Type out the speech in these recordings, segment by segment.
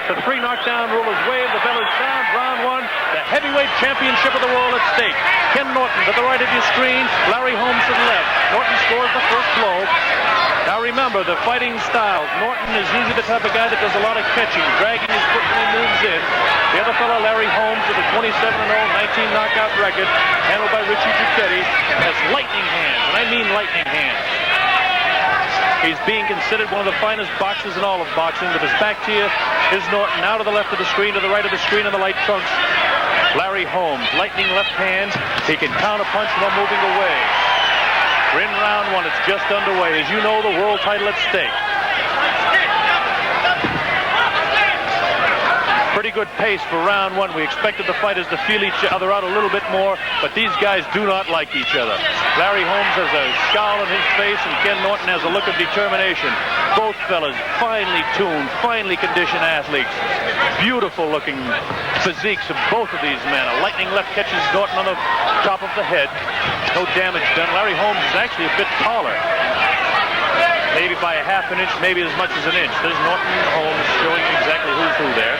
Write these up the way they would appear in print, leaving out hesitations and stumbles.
The 3 knockdown rule is waved. The bell is sound. Round 1. The heavyweight championship of the world at stake. Ken Norton to the right of your screen. Larry Holmes to the left. Norton scores the first blow. Now remember, the fighting styles. Norton is usually the type of guy that does a lot of catching, dragging his foot when he moves in. The other fellow, Larry Holmes, with a 27-0, 19 knockout record, handled by Richie Giacchetti, has lightning hands, and I mean lightning hands. He's being considered one of the finest boxers in all of boxing. With his back to you is Norton. Now to the left of the screen, to the right of the screen in the light trunks. Larry Holmes, lightning left hand. He can counter punch while moving away. We're in round 1. It's just underway. As you know, the world title at stake. Pretty good pace for round 1. We expected the fighters to feel each other out a little bit more, but these guys do not like each other. Larry Holmes has a scowl on his face, and Ken Norton has a look of determination. Both fellas finely tuned, finely conditioned athletes. Beautiful looking physiques of both of these men. A lightning left catches Norton on the top of the head. No damage done. Larry Holmes is actually a bit taller. Maybe by a half an inch, maybe as much as an inch. There's Norton Holmes showing exactly who's who there.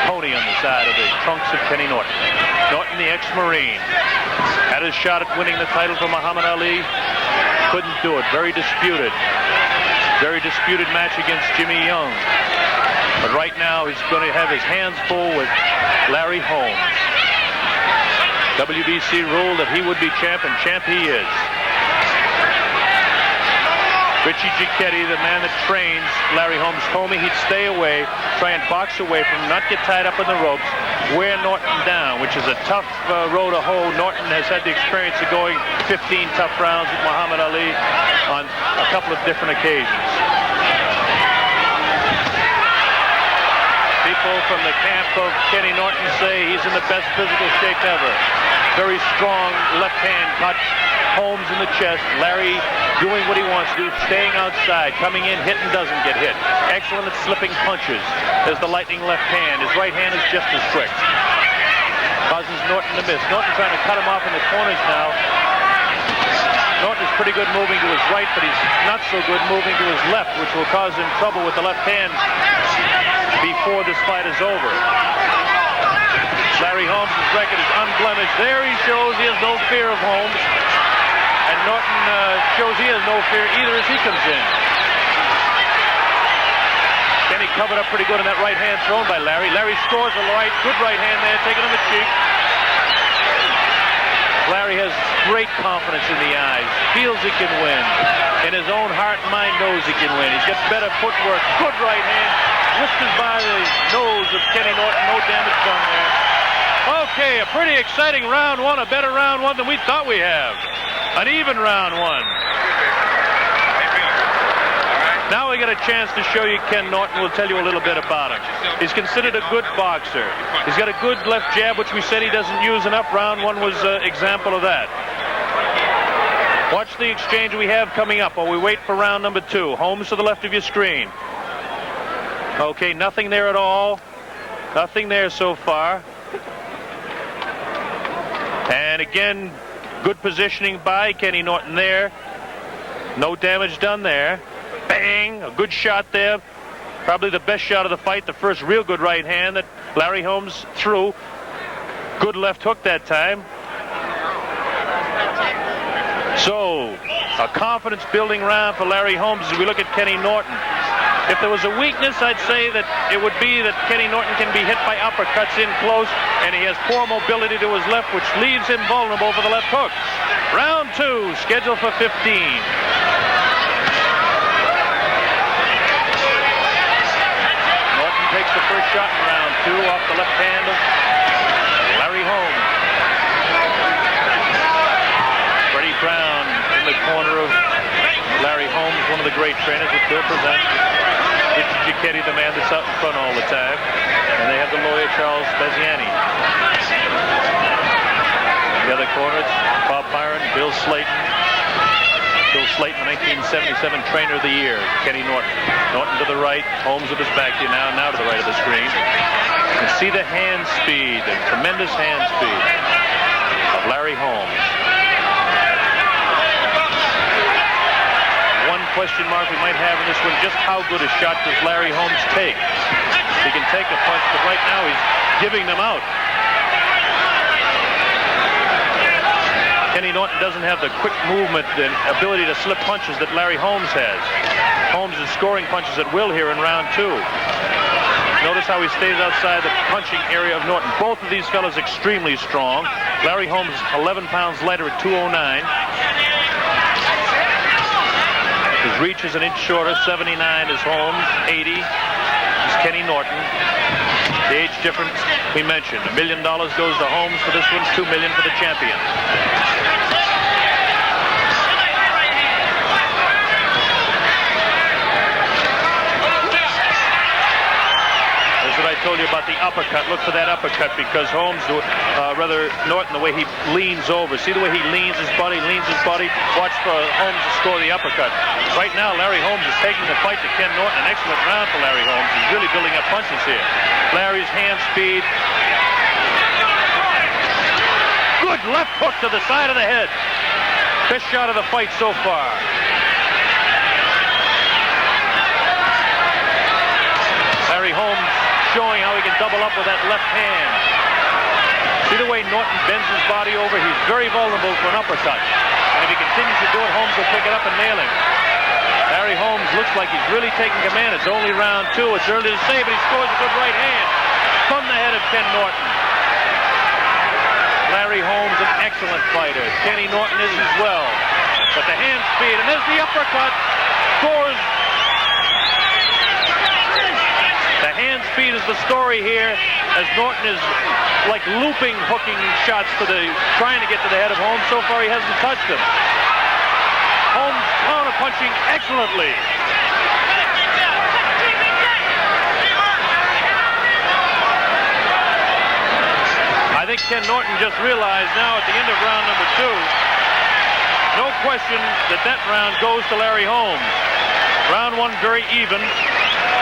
Pony on the side of the trunks of Kenny Norton. Norton, the ex-Marine, had his shot at winning the title for Muhammad Ali. Couldn't do it. Very disputed. Very disputed match against Jimmy Young. But right now he's going to have his hands full with Larry Holmes. WBC ruled that he would be champ, and champ he is. Richie Giacchetti, the man that trains Larry Holmes, told me he'd stay away, try and box away from him, not get tied up in the ropes, wear Norton down, which is a tough road to hoe. Norton has had the experience of going 15 tough rounds with Muhammad Ali on a couple of different occasions. People from the camp of Kenny Norton say he's in the best physical shape ever. Very strong left hand cut. Holmes in the chest. Larry doing what he wants to do, staying outside, coming in, hit and doesn't get hit. Excellent at slipping punches. There's the lightning left hand. His right hand is just as quick. Causes Norton to miss. Norton trying to cut him off in the corners now. Norton is pretty good moving to his right, but he's not so good moving to his left, which will cause him trouble with the left hand before this fight is over. Larry Holmes' record is unblemished. There he shows he has no fear of Holmes. And Norton shows he has no fear either as he comes in. Kenny covered up pretty good on that right hand thrown by Larry. Larry scores a right, good right hand there, taken on the cheek. Larry has great confidence in the eyes, feels he can win. In his own heart and mind knows he can win. He's got better footwork, good right hand, whiskers by the nose of Kenny Norton, no damage done there. Okay, a pretty exciting round 1, a better round 1 than we thought we have. An even round 1. Now we get a chance to show you Ken Norton. We'll tell you a little bit about him. He's considered a good boxer. He's got a good left jab, which we said he doesn't use enough. Round 1 was an example of that. Watch the exchange we have coming up while we wait for round number 2. Holmes to the left of your screen. Okay, nothing there at all. Nothing there so far. And again, good positioning by Kenny Norton there. No damage done there. Bang! A good shot there. Probably the best shot of the fight. The first real good right hand that Larry Holmes threw. Good left hook that time. So, a confidence-building round for Larry Holmes as we look at Kenny Norton. If there was a weakness, I'd say that it would be that Kenny Norton can be hit by uppercuts in close, and he has poor mobility to his left, which leaves him vulnerable for the left hook. Round 2, scheduled for 15. Norton takes the first shot in round 2 off the left hand of Larry Holmes. Freddie Brown in the corner of Larry Holmes, one of the great trainers that Bill presents. Richie Giacchetti, the man that's out in front all the time. And they have the lawyer, Charles Beziani. In the other corner, it's Bob Byron, Bill Slayton. Bill Slayton, the 1977 Trainer of the Year. Kenny Norton. Norton to the right, Holmes with his back to you now to the right of the screen. You can see the hand speed, the tremendous hand speed of Larry Holmes. Question mark we might have in this one, just how good a shot does Larry Holmes take? He can take a right now he's giving them out. Kenny Norton doesn't have the quick movement and ability to slip punches that Larry Holmes has. Holmes is scoring punches at will here in round 2. Notice how he stays outside the punching area of Norton. Both of these fellas extremely strong. Larry Holmes is 11 pounds lighter at 209. His reach is an inch shorter. 79 is Holmes. 80 is Kenny Norton. The age difference we mentioned. $1 million goes to Holmes for this one. $2 million for the champion. I told you about the uppercut. Look for that uppercut because Holmes, Norton, the way he leans over. See the way he leans his body. Watch for Holmes to score the uppercut. Right now, Larry Holmes is taking the fight to Ken Norton. An excellent round for Larry Holmes. He's really building up punches here. Larry's hand speed. Good left hook to the side of the head. Best shot of the fight so far. Larry Holmes showing how he can double up with that left hand. See the way Norton bends his body over? He's very vulnerable for an uppercut. And if he continues to do it, Holmes will pick it up and nail him. Larry Holmes looks like he's really taking command. It's only round 2. It's early to say, but he scores a good right hand from the head of Ken Norton. Larry Holmes, an excellent fighter. Kenny Norton is as well. But the hand speed, and there's the uppercut. Scores. The hand speed is the story here, as Norton is like looping, hooking shots trying to get to the head of Holmes. So far, he hasn't touched him. Holmes counter-punching excellently. I think Ken Norton just realized now at the end of round number 2, no question that round goes to Larry Holmes. Round 1 very even.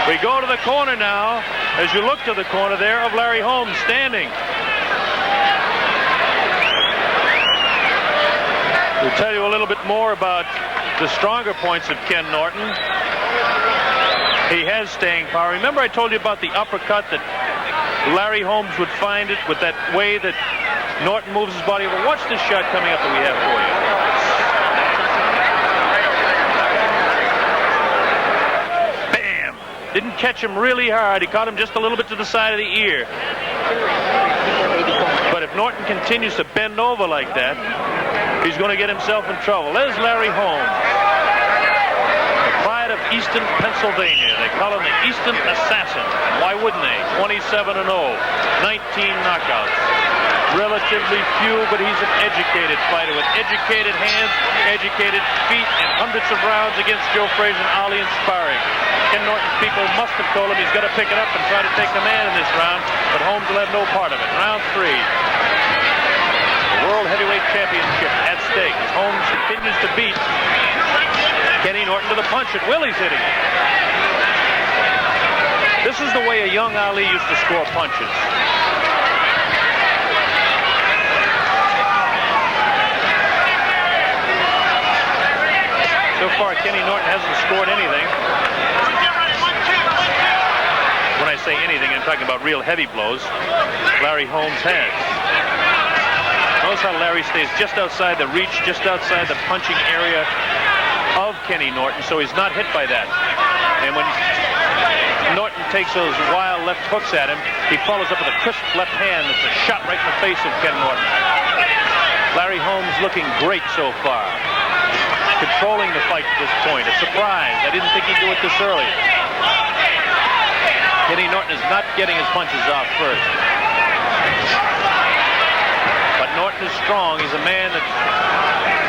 We go to the corner now, as you look to the corner there of Larry Holmes standing. We'll tell you a little bit more about the stronger points of Ken Norton. He has staying power. Remember I told you about the uppercut that Larry Holmes would find it with that way that Norton moves his body over. Watch this shot coming up that we have for you. Didn't catch him really hard. He caught him just a little bit to the side of the ear. But if Norton continues to bend over like that, he's going to get himself in trouble. There's Larry Holmes. The pride of Easton, Pennsylvania. They call him the Easton Assassin. Why wouldn't they? 27-0. 19 knockouts. Relatively few, but he's an educated fighter with educated hands, educated feet, and hundreds of rounds against Joe Frazier and Ali in sparring. Ken Norton's people must have told him he's got to pick it up and try to take command in this round, but Holmes will have no part of it. Round 3. The World Heavyweight Championship at stake as Holmes continues to beat Kenny Norton to the punch at will. He's hitting. This is the way a young Ali used to score punches. So far, Kenny Norton hasn't scored anything. When I say anything, I'm talking about real heavy blows. Larry Holmes has. Notice how Larry stays just outside the reach, just outside the punching area of Kenny Norton, so he's not hit by that. And when Norton takes those wild left hooks at him, he follows up with a crisp left hand that's a shot right in the face of Ken Norton. Larry Holmes looking great so far. Controlling the fight to this point. A surprise. I didn't think he'd do it this early. Kenny Norton is not getting his punches off first. But Norton is strong. He's a man that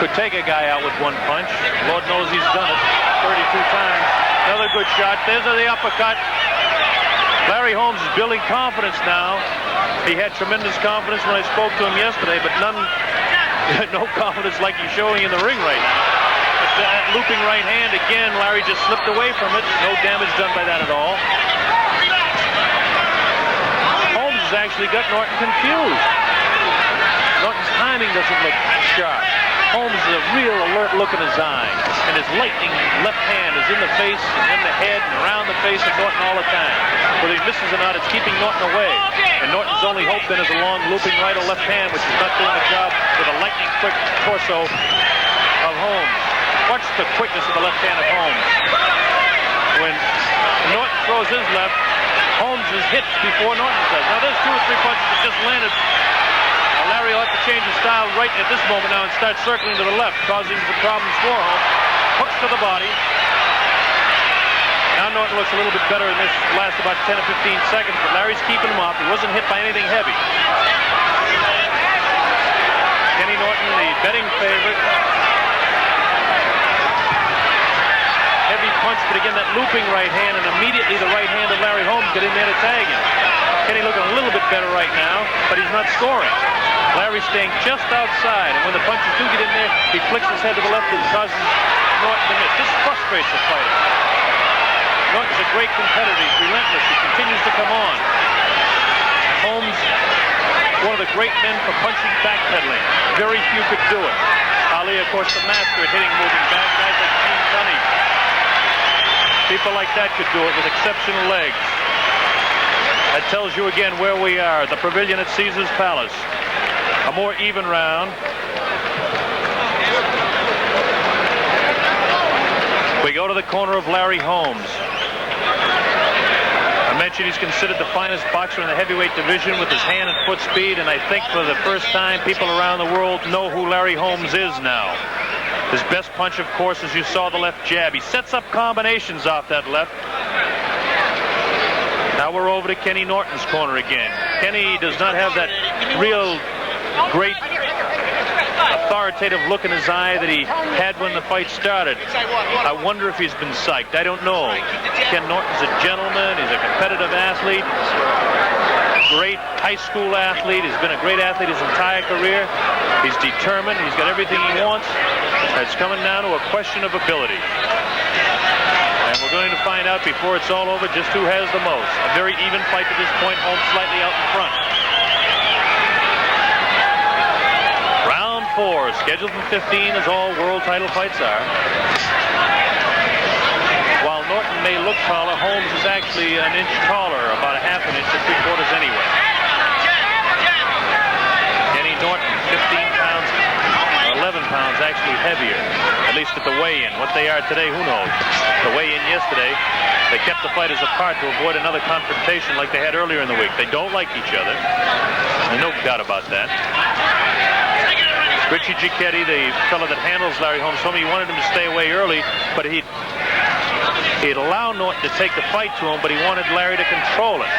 could take a guy out with one punch. Lord knows he's done it 32 times. Another good shot. There's the uppercut. Larry Holmes is building confidence now. He had tremendous confidence when I spoke to him yesterday, but no confidence like he's showing in the ring right now. That looping right hand again, Larry just slipped away from it. No damage done by that at all. Holmes has actually got Norton confused. Norton's timing doesn't look sharp. Holmes is a real alert look in his eye, and his lightning left hand is in the face and in the head and around the face of Norton all the time. Whether he misses or not, it's keeping Norton away. And Norton's only hope then is a long looping right or left hand, which is not doing the job with a lightning quick torso of Holmes. Watch the quickness of the left hand of Holmes. When Norton throws his left, Holmes is hit before Norton does. Now there's 2 or 3 punches that just landed. Larry ought to change his style right at this moment now and start circling to the left, causing the problems for Holmes. Hooks to the body. Now Norton looks a little bit better in this last about 10 or 15 seconds, but Larry's keeping him off. He wasn't hit by anything heavy. Kenny Norton, the betting favorite. Heavy punch, but again, that looping right hand, and immediately the right hand of Larry Holmes got in there to tag him. Kenny looking a little bit better right now, but he's not scoring. Larry staying just outside, and when the punches do get in there, he flicks his head to the left and causes Norton to miss. This frustrates the fighter. Norton's a great competitor. He's relentless. He continues to come on. Holmes, one of the great men for punching backpedaling. Very few could do it. Ali, of course, the master at hitting moving back. Guys like Gene Tunney. People like that could do it with exceptional legs. That tells you again where we are. The pavilion at Caesar's Palace. A more even round. We go to the corner of Larry Holmes. I mentioned he's considered the finest boxer in the heavyweight division with his hand and foot speed, and I think for the first time people around the world know who Larry Holmes is now. His best punch, of course, as you saw, the left jab. He sets up combinations off that left. Now we're over to Kenny Norton's corner again. Kenny does not have that real great authoritative look in his eye that he had when the fight started. I wonder if he's been psyched. I don't know. Ken Norton's a gentleman. He's a competitive athlete. Great high school athlete. He's been a great athlete his entire career. He's determined. He's got everything he wants. It's coming down to a question of ability. And we're going to find out before it's all over just who has the most. A very even fight to this point. Holmes slightly out in front. Round 4, scheduled for 15, as all world title fights are. While Norton may look taller, Holmes is actually an inch taller, about a half an inch to 3/4 anyway. Kenny Norton, 15 pounds, 11 pounds actually heavier, at least at the weigh-in. What they are today, who knows? The weigh-in yesterday, they kept the fighters apart to avoid another confrontation like they had earlier in the week. They don't like each other. There's no doubt about that. Richie Giacchetti, the fellow that handles Larry Holmes, told me he wanted him to stay away early, but he'd allow Norton to take the fight to him, but he wanted Larry to control it.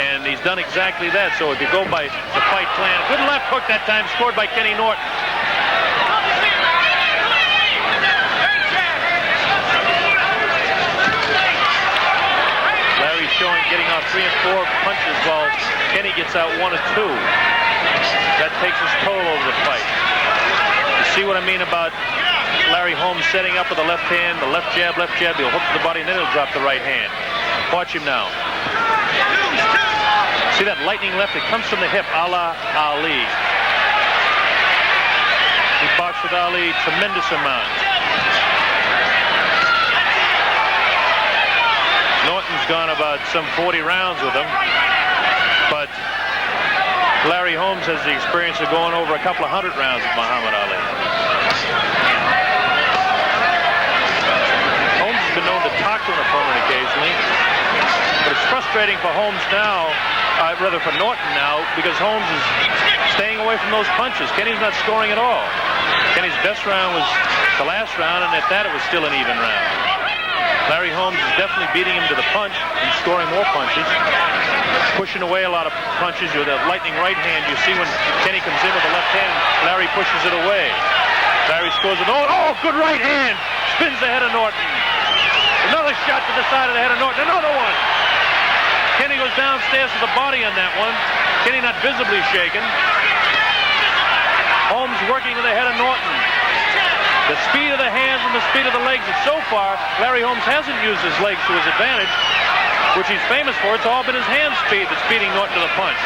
And he's done exactly that. So if you go by the fight plan, good left hook that time, scored by Kenny Norton. Larry's showing getting off 3 and 4 punches while Kenny gets out 1 or 2. That takes his toll over the fight. You see what I mean about Larry Holmes setting up with the left hand, the left jab, he'll hook to the body, and then he'll drop the right hand. Watch him now. See that lightning left? It comes from the hip, a la Ali. He boxed with Ali tremendous amount. Norton's gone about some 40 rounds with him, but Larry Holmes has the experience of going over a couple of 100 rounds with Muhammad Ali. Holmes has been known to talk to an opponent occasionally, but it's frustrating for Holmes now, rather for Norton now, because Holmes is staying away from those punches. Kenny's not scoring at all. Kenny's best round was the last round, and at that it was still an even round. Larry Holmes is definitely beating him to the punch and scoring more punches, pushing away a lot of punches with a lightning right hand. You see when Kenny comes in with the left hand, Larry pushes it away. Larry scores with, oh, good right hand. Spins the head of Norton. Another shot to the side of the head of Norton. Another one. Kenny goes downstairs to the body on that one. Kenny not visibly shaken. Holmes working to the head of Norton. The speed of the hands and the speed of the legs. And so far, Larry Holmes hasn't used his legs to his advantage, which he's famous for. It's all been his hand speed that's beating Norton to the punch.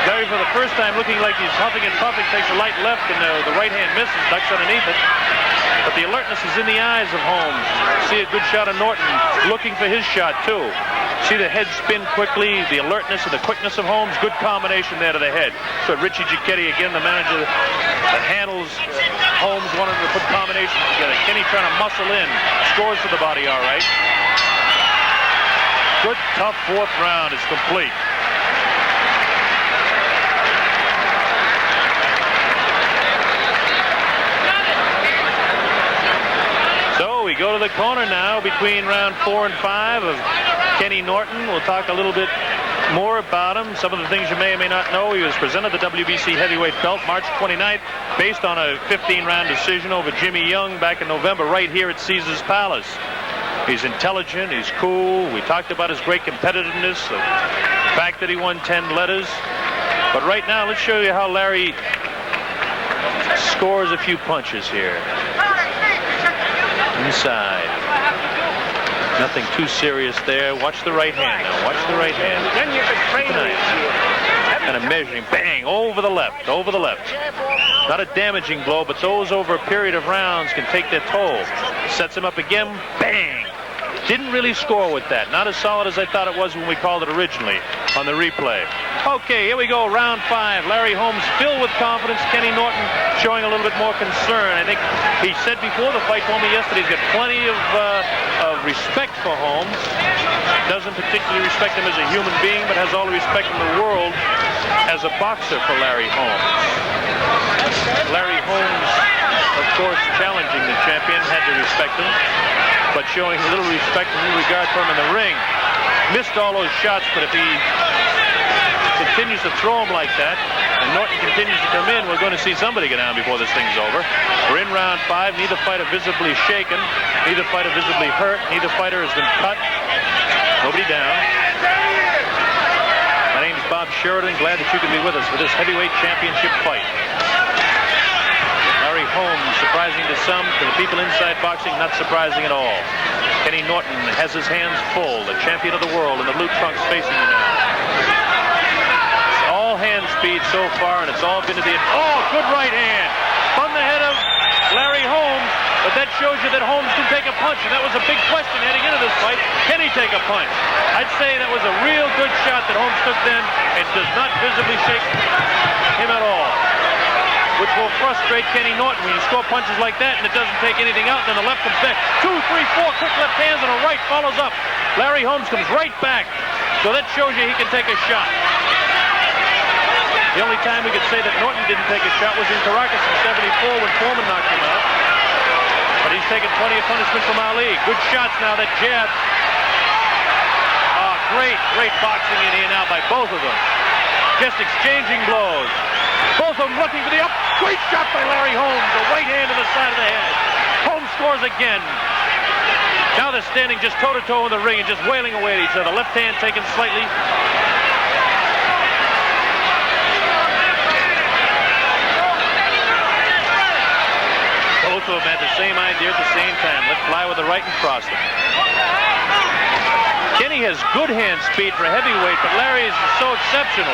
Larry, for the first time, looking like he's huffing and puffing, takes a light left, and the right hand misses, ducks underneath it. But the alertness is in the eyes of Holmes. See a good shot of Norton, looking for his shot, too. See the head spin quickly, the alertness and the quickness of Holmes. Good combination there to the head. So Richie Giacchetti, again, the manager that handles Holmes, wanted to put combinations together. Kenny trying to muscle in. Scores to the body, all right. Good, tough fourth round is complete. So we go to the corner now between round 4 and 5 of Kenny Norton. We'll talk a little bit more about him. Some of the things you may or may not know. He was presented the WBC heavyweight belt March 29th based on a 15-round decision over Jimmy Young back in November right here at Caesars Palace. He's intelligent. He's cool. We talked about his great competitiveness, the fact that he won 10 letters. But right now, let's show you how Larry scores a few punches here. Inside. Nothing too serious there. Watch the right hand now. Watch the right hand. Then you could train him. And a measuring. Bang! Over the left. Over the left. Not a damaging blow, but those over a period of rounds can take their toll. Sets him up again. Bang! Didn't really score with that. Not as solid as I thought it was when we called it originally on the replay. Okay, here we go. Round 5. Larry Holmes filled with confidence. Kenny Norton showing a little bit more concern. I think he said before the fight, told me yesterday, he's got plenty of respect for Holmes. Doesn't particularly respect him as a human being, but has all the respect in the world as a boxer for Larry Holmes. Larry Holmes, of course, challenging the champion, had to respect him, but showing a little respect and a little regard for him in the ring. Missed all those shots, but if he continues to throw him like that, and Norton continues to come in, we're going to see somebody get down before this thing's over. We're in round 5. Neither fighter visibly shaken. Neither fighter visibly hurt. Neither fighter has been cut. Nobody down. My name's Bob Sheridan. Glad that you can be with us for this heavyweight championship fight. Larry Holmes, surprising to some, to the people inside boxing, not surprising at all. Kenny Norton has his hands full, the champion of the world in the blue trunks facing you now. All hand speed so far, and it's all been to the... Oh, good right hand from the head of Larry Holmes, but that shows you that Holmes can take a punch, and that was a big question heading into this fight. Can he take a punch? I'd say that was a real good shot that Holmes took then. It does not visibly shake him at all, which will frustrate Kenny Norton when you score punches like that and it doesn't take anything out. Then the left comes back. 2, 3, 4 quick left hands and a right follows up. Larry Holmes comes right back. So that shows you he can take a shot. The only time we could say that Norton didn't take a shot was in Caracas in '74 when Foreman knocked him out. But he's taken plenty of punishment from Ali. Good shots now, that jab. Great boxing in here now by both of them. Just exchanging blows. Both of them looking for the up. Great shot by Larry Holmes. The right hand to the side of the head. Holmes scores again. Now they're standing just toe-to-toe in the ring and just wailing away at each other. Left hand taken slightly. Both of them had the same idea at the same time. Let's fly with the right and cross them. Kenny has good hand speed for a heavyweight, but Larry is so exceptional.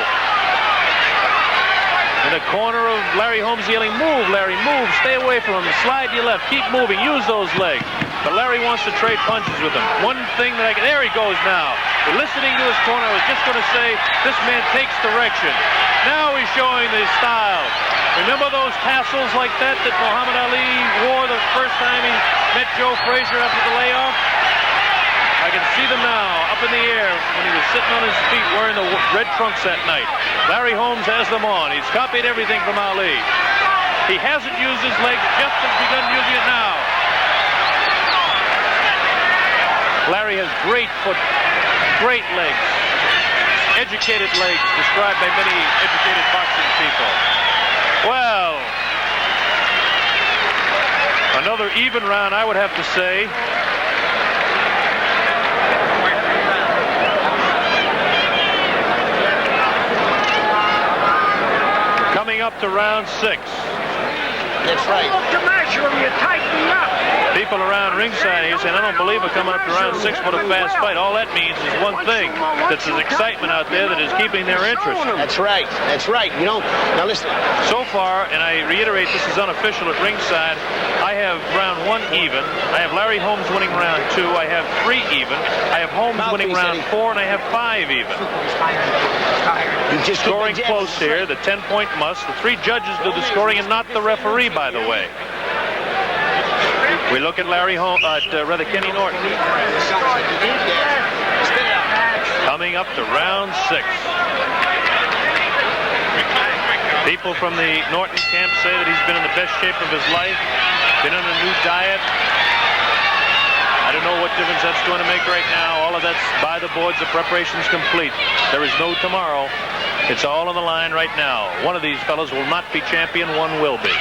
In the corner of Larry Holmes yelling, "Move, Larry, move, stay away from him, slide to your left, keep moving, use those legs." But Larry wants to trade punches with him. One thing that there he goes now. Listening to his corner, I was just going to say, this man takes direction. Now he's showing his style. Remember those tassels like that Muhammad Ali wore the first time he met Joe Frazier after the layoff? I can see them now, up in the air, when he was sitting on his feet wearing the red trunks that night. Larry Holmes has them on. He's copied everything from Ali. He hasn't used his legs, just has begun using it now. Larry has great foot, great legs, educated legs, described by many educated boxing people. Well, another even round, I would have to say. Coming up to round 6. That's right. Look to measure him, you tighten him up. People around ringside here saying, I don't believe we're coming up to round 6 with a fast fight. All that means is one thing. That there's excitement out there that is keeping their interest. That's right. That's right. You know, now listen. So far, and I reiterate this is unofficial at ringside, I have round 1 even. I have Larry Holmes winning round 2. I have 3 even. I have Holmes winning round 4, and I have 5 even. Scoring close here, the 10-point must. The 3 judges do the scoring and not the referee, by the way. We look at Kenny Norton. Coming up to round 6. People from the Norton camp say that he's been in the best shape of his life, been on a new diet. I don't know what difference that's going to make right now. All of that's by the boards. The preparation's complete. There is no tomorrow. It's all on the line right now. One of these fellows will not be champion. One will be.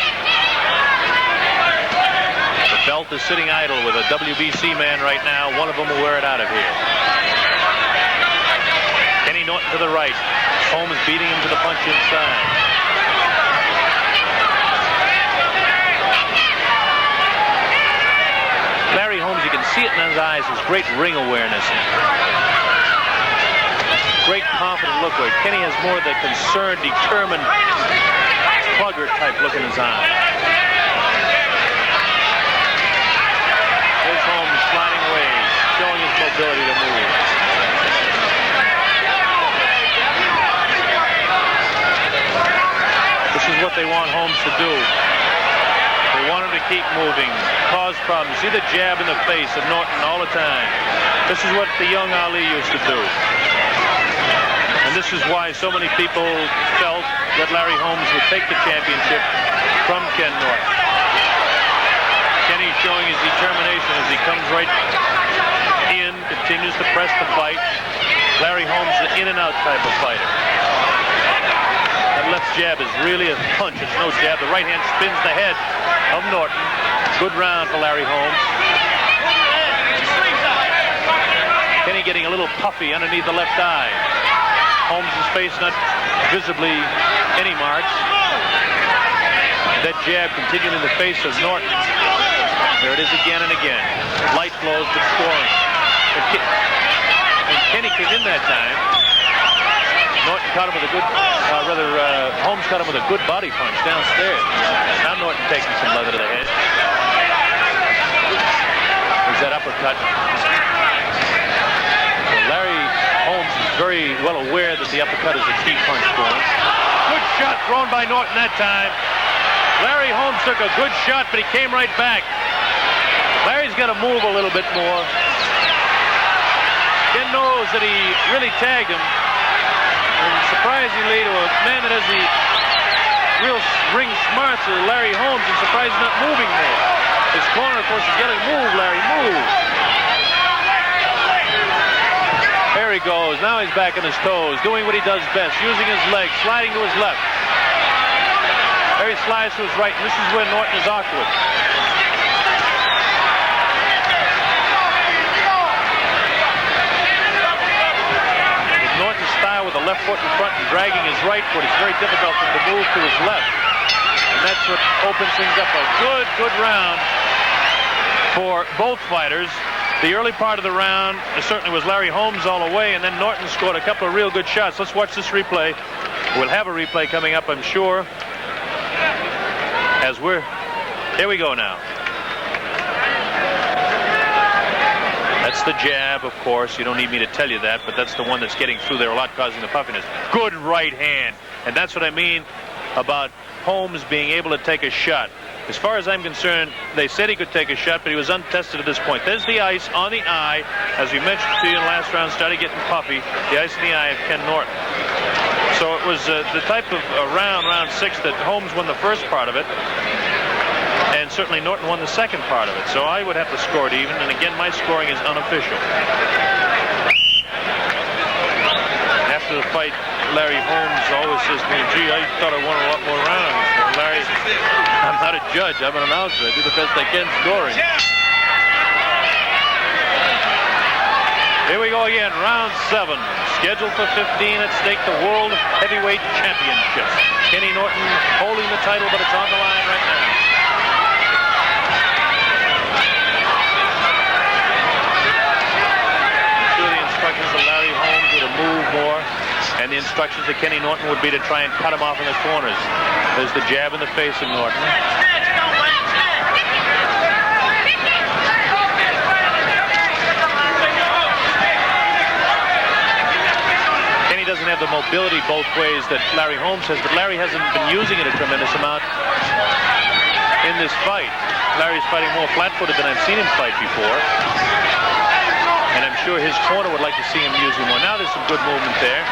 The belt is sitting idle with a WBC man right now. One of them will wear it out of here. Kenny Norton to the right. Holmes beating him to the punch inside. Larry Holmes, you can see it in his eyes, his great ring awareness. Great confident look where Kenny has more of the concerned, determined, plugger type look in his eye. There's Holmes sliding away, showing his mobility to move. This is what they want Holmes to do. They want him to keep moving, cause problems. See the jab in the face of Norton all the time. This is what the young Ali used to do. And this is why so many people felt that Larry Holmes would take the championship from Ken Norton. Kenny showing his determination as he comes right in, continues to press the fight. Larry Holmes is an in-and-out type of fighter. That left jab is really a punch. It's no jab. The right hand spins the head of Norton. Good round for Larry Holmes. Kenny getting a little puffy underneath the left eye. Holmes' face not visibly any marks. That jab continuing in the face of Norton. There it is again and again. Light blows but scoring. And Kenny came in that time. Norton caught him with a good, Holmes caught him with a good body punch downstairs. Now Norton taking some leather to the head. There's that uppercut. So Larry Holmes is very well aware that the uppercut is a key punch for him. Good shot thrown by Norton that time. Larry Holmes took a good shot, but he came right back. Larry's got to move a little bit more. Ken knows that he really tagged him. And surprisingly, to a man that has the real ring smarts of Larry Holmes, I'm surprised he's not moving more. His corner, of course, is yelling, "Move, Larry, move." There he goes. Now he's back on his toes, doing what he does best, using his legs, sliding to his left. There he slides to his right, and this is where Norton is awkward. With the left foot in front and dragging his right foot, it's very difficult for him to move to his left. And that's what opens things up. A good round for both fighters. The early part of the round certainly was Larry Holmes all the way, and then Norton scored a couple of real good shots. Let's watch this replay. We'll have a replay coming up, I'm sure. Here we go now. That's the jab, of course. You don't need me to tell you that, but that's the one that's getting through there a lot, causing the puffiness. Good right hand. And that's what I mean about Holmes being able to take a shot. As far as I'm concerned, they said he could take a shot, but he was untested at this point. There's the ice on the eye. As we mentioned to you in the last round, started getting puffy. The ice in the eye of Ken Norton. So it was the type of round 6, that Holmes won the first part of it. And certainly Norton won the second part of it. So I would have to score it even. And again, my scoring is unofficial. After the fight, Larry Holmes always says to me, "Gee, I thought I won a lot more rounds." And Larry, I'm not a judge. I'm an announcer. I do the best I can scoring. Here we go again. Round 7. Scheduled for 15 at stake, the World Heavyweight Championship. Kenny Norton holding the title, but it's on the line right now. more. And the instructions to Kenny Norton would be to try and cut him off in the corners. There's the jab in the face of Norton. Kenny doesn't have the mobility both ways that Larry Holmes has, but Larry hasn't been using it a tremendous amount in this fight. Larry's fighting more flat-footed than I've seen him fight before. And I'm sure his corner would like to see him using more. Now there's some good movement there.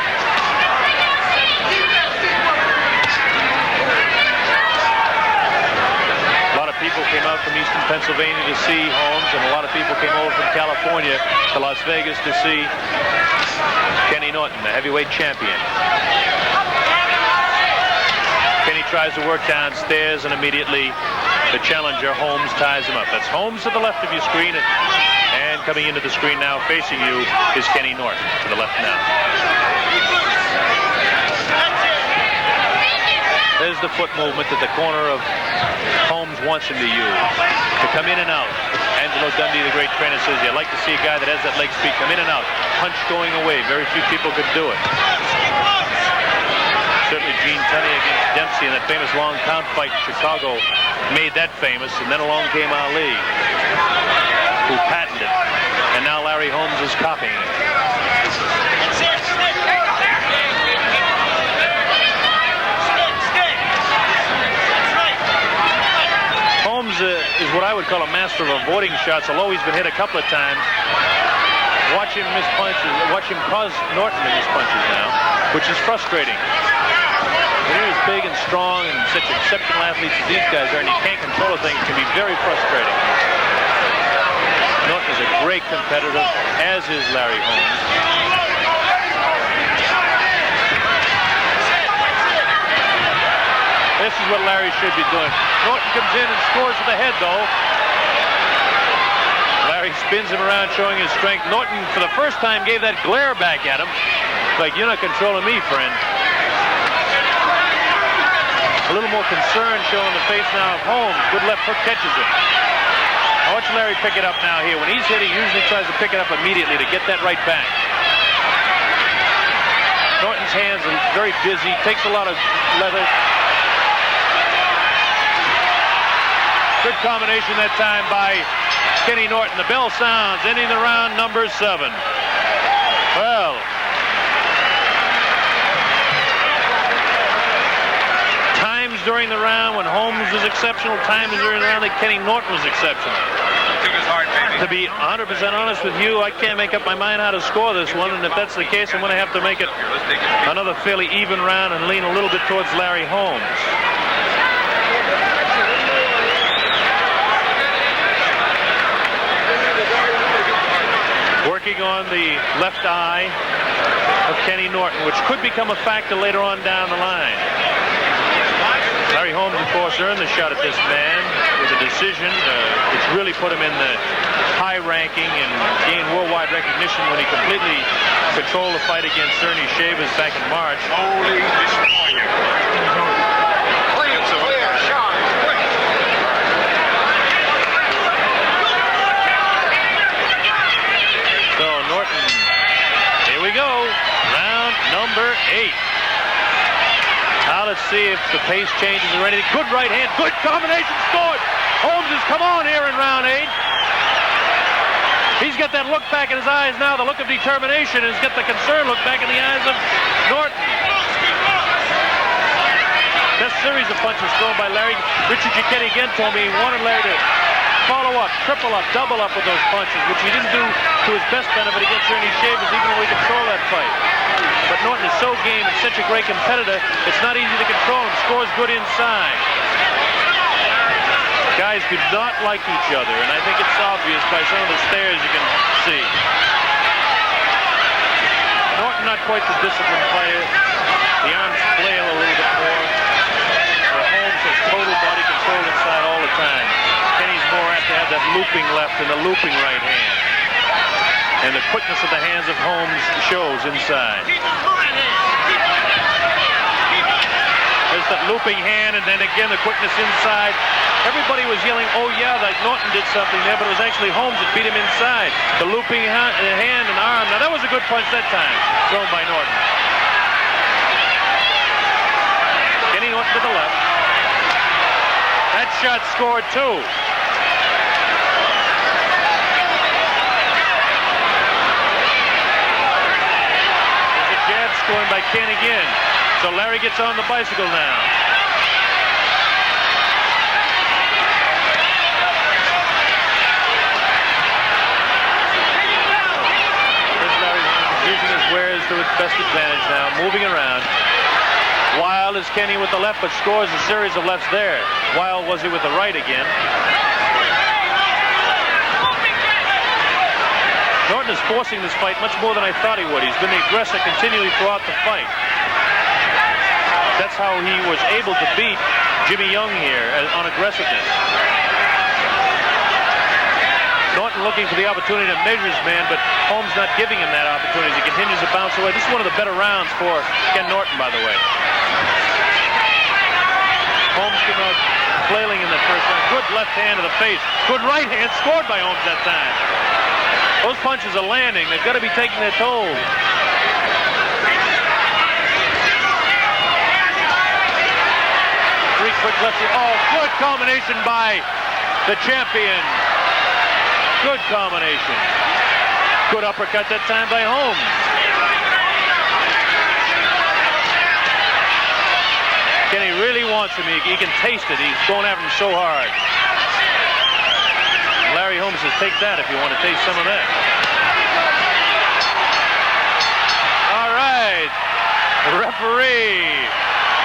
A lot of people came out from eastern Pennsylvania to see Holmes, and a lot of people came over from California to Las Vegas to see Kenny Norton, the heavyweight champion. Kenny tries to work downstairs, and immediately the challenger, Holmes, ties him up. That's Holmes to the left of your screen, and coming into the screen now, facing you, is Kenny Norton, to the left now. There's the foot movement that the corner of Holmes wants him to use, to come in and out. Angelo Dundee, the great trainer, says you like to see a guy that has that leg speed come in and out, punch going away. Very few people could do it. Certainly Gene Tunney against Dempsey in that famous long count fight in Chicago made that famous, and then along came Ali, who patented it, and now Larry Holmes is copying it. Holmes is what I would call a master of avoiding shots, although he's been hit a couple of times. Watch him miss punches, watch him cause Norton to miss punches now, which is frustrating. When you're as big and strong and such exceptional athletes as these guys are, and you can't control a thing, it can be very frustrating. Norton is a great competitor, as is Larry Holmes. This is what Larry should be doing. Norton comes in and scores with the head, though. Larry spins him around, showing his strength. Norton, for the first time, gave that glare back at him. Like, you're not controlling me, friend. A little more concern showing the face now of Holmes. Good left hook catches him. Now watch Larry pick it up now here. When he's hit, he usually tries to pick it up immediately to get that right back. Norton's hands are very busy. Takes a lot of leather. Good combination that time by Kenny Norton. The bell sounds, ending the round number 7. Well, times during the round when Holmes was exceptional, times during the round that Kenny Norton was exceptional. To be 100% honest with you, I can't make up my mind how to score this one, and if that's the case, I'm going to have to make it another fairly even round and lean a little bit towards Larry Holmes. Working on the left eye of Kenny Norton, which could become a factor later on down the line. Larry Holmes, of course, earned the shot at this man with a decision, which really put him in the high ranking and gained worldwide recognition when he completely controlled the fight against Ernie Shavers back in March. Holy destroyer. Clear shot. So Norton, here we go, round number 8. Now let's see if the pace changes or anything. Good right hand, good combination, scored. Holmes has come on here in round 8. He's got that look back in his eyes now, the look of determination, and he's got the concerned look back in the eyes of Norton. This series of punches thrown by Larry. Richard Giacchetti again told me he wanted Larry to follow up, triple up, double up with those punches, which he didn't do to his best benefit against Ernie Shavers, even though he controlled that fight. But Norton is so game and such a great competitor, it's not easy to control him. Scores good inside. Guys do not like each other, and I think it's obvious by some of the stares you can see. Norton not quite the disciplined player. The arms flail a little bit more. Holmes has total body control inside all the time. Kenny's more apt to have that looping left and the looping right hand. And the quickness of the hands of Holmes shows inside. There's that looping hand, and then again the quickness inside. Everybody was yelling, oh yeah, like Norton did something there, but it was actually Holmes that beat him inside. The looping hand and arm. Now that was a good punch that time, thrown by Norton. Kenny Norton to the left. That shot scored too. Scoring by Ken again. So Larry gets on the bicycle now. Here's Larry using his wares to its best advantage now, moving around. Wild is Kenny with the left, but scores a series of lefts there. Wild was he with the right again. Norton is forcing this fight much more than I thought he would. He's been the aggressor continually throughout the fight. That's how he was able to beat Jimmy Young here on aggressiveness. Norton looking for the opportunity to measure his man, but Holmes not giving him that opportunity. He continues to bounce away. This is one of the better rounds for Ken Norton, by the way. Holmes came out flailing in the first round. Good left hand to the face. Good right hand scored by Holmes that time. Those punches are landing. They've got to be taking their toll. Three quick lefts. Oh, good combination by the champion. Good combination. Good uppercut that time by Holmes. Kenny really wants him. He can taste it. He's going after him so hard. Larry Holmes says, take that if you want to taste some of that. All right. The referee,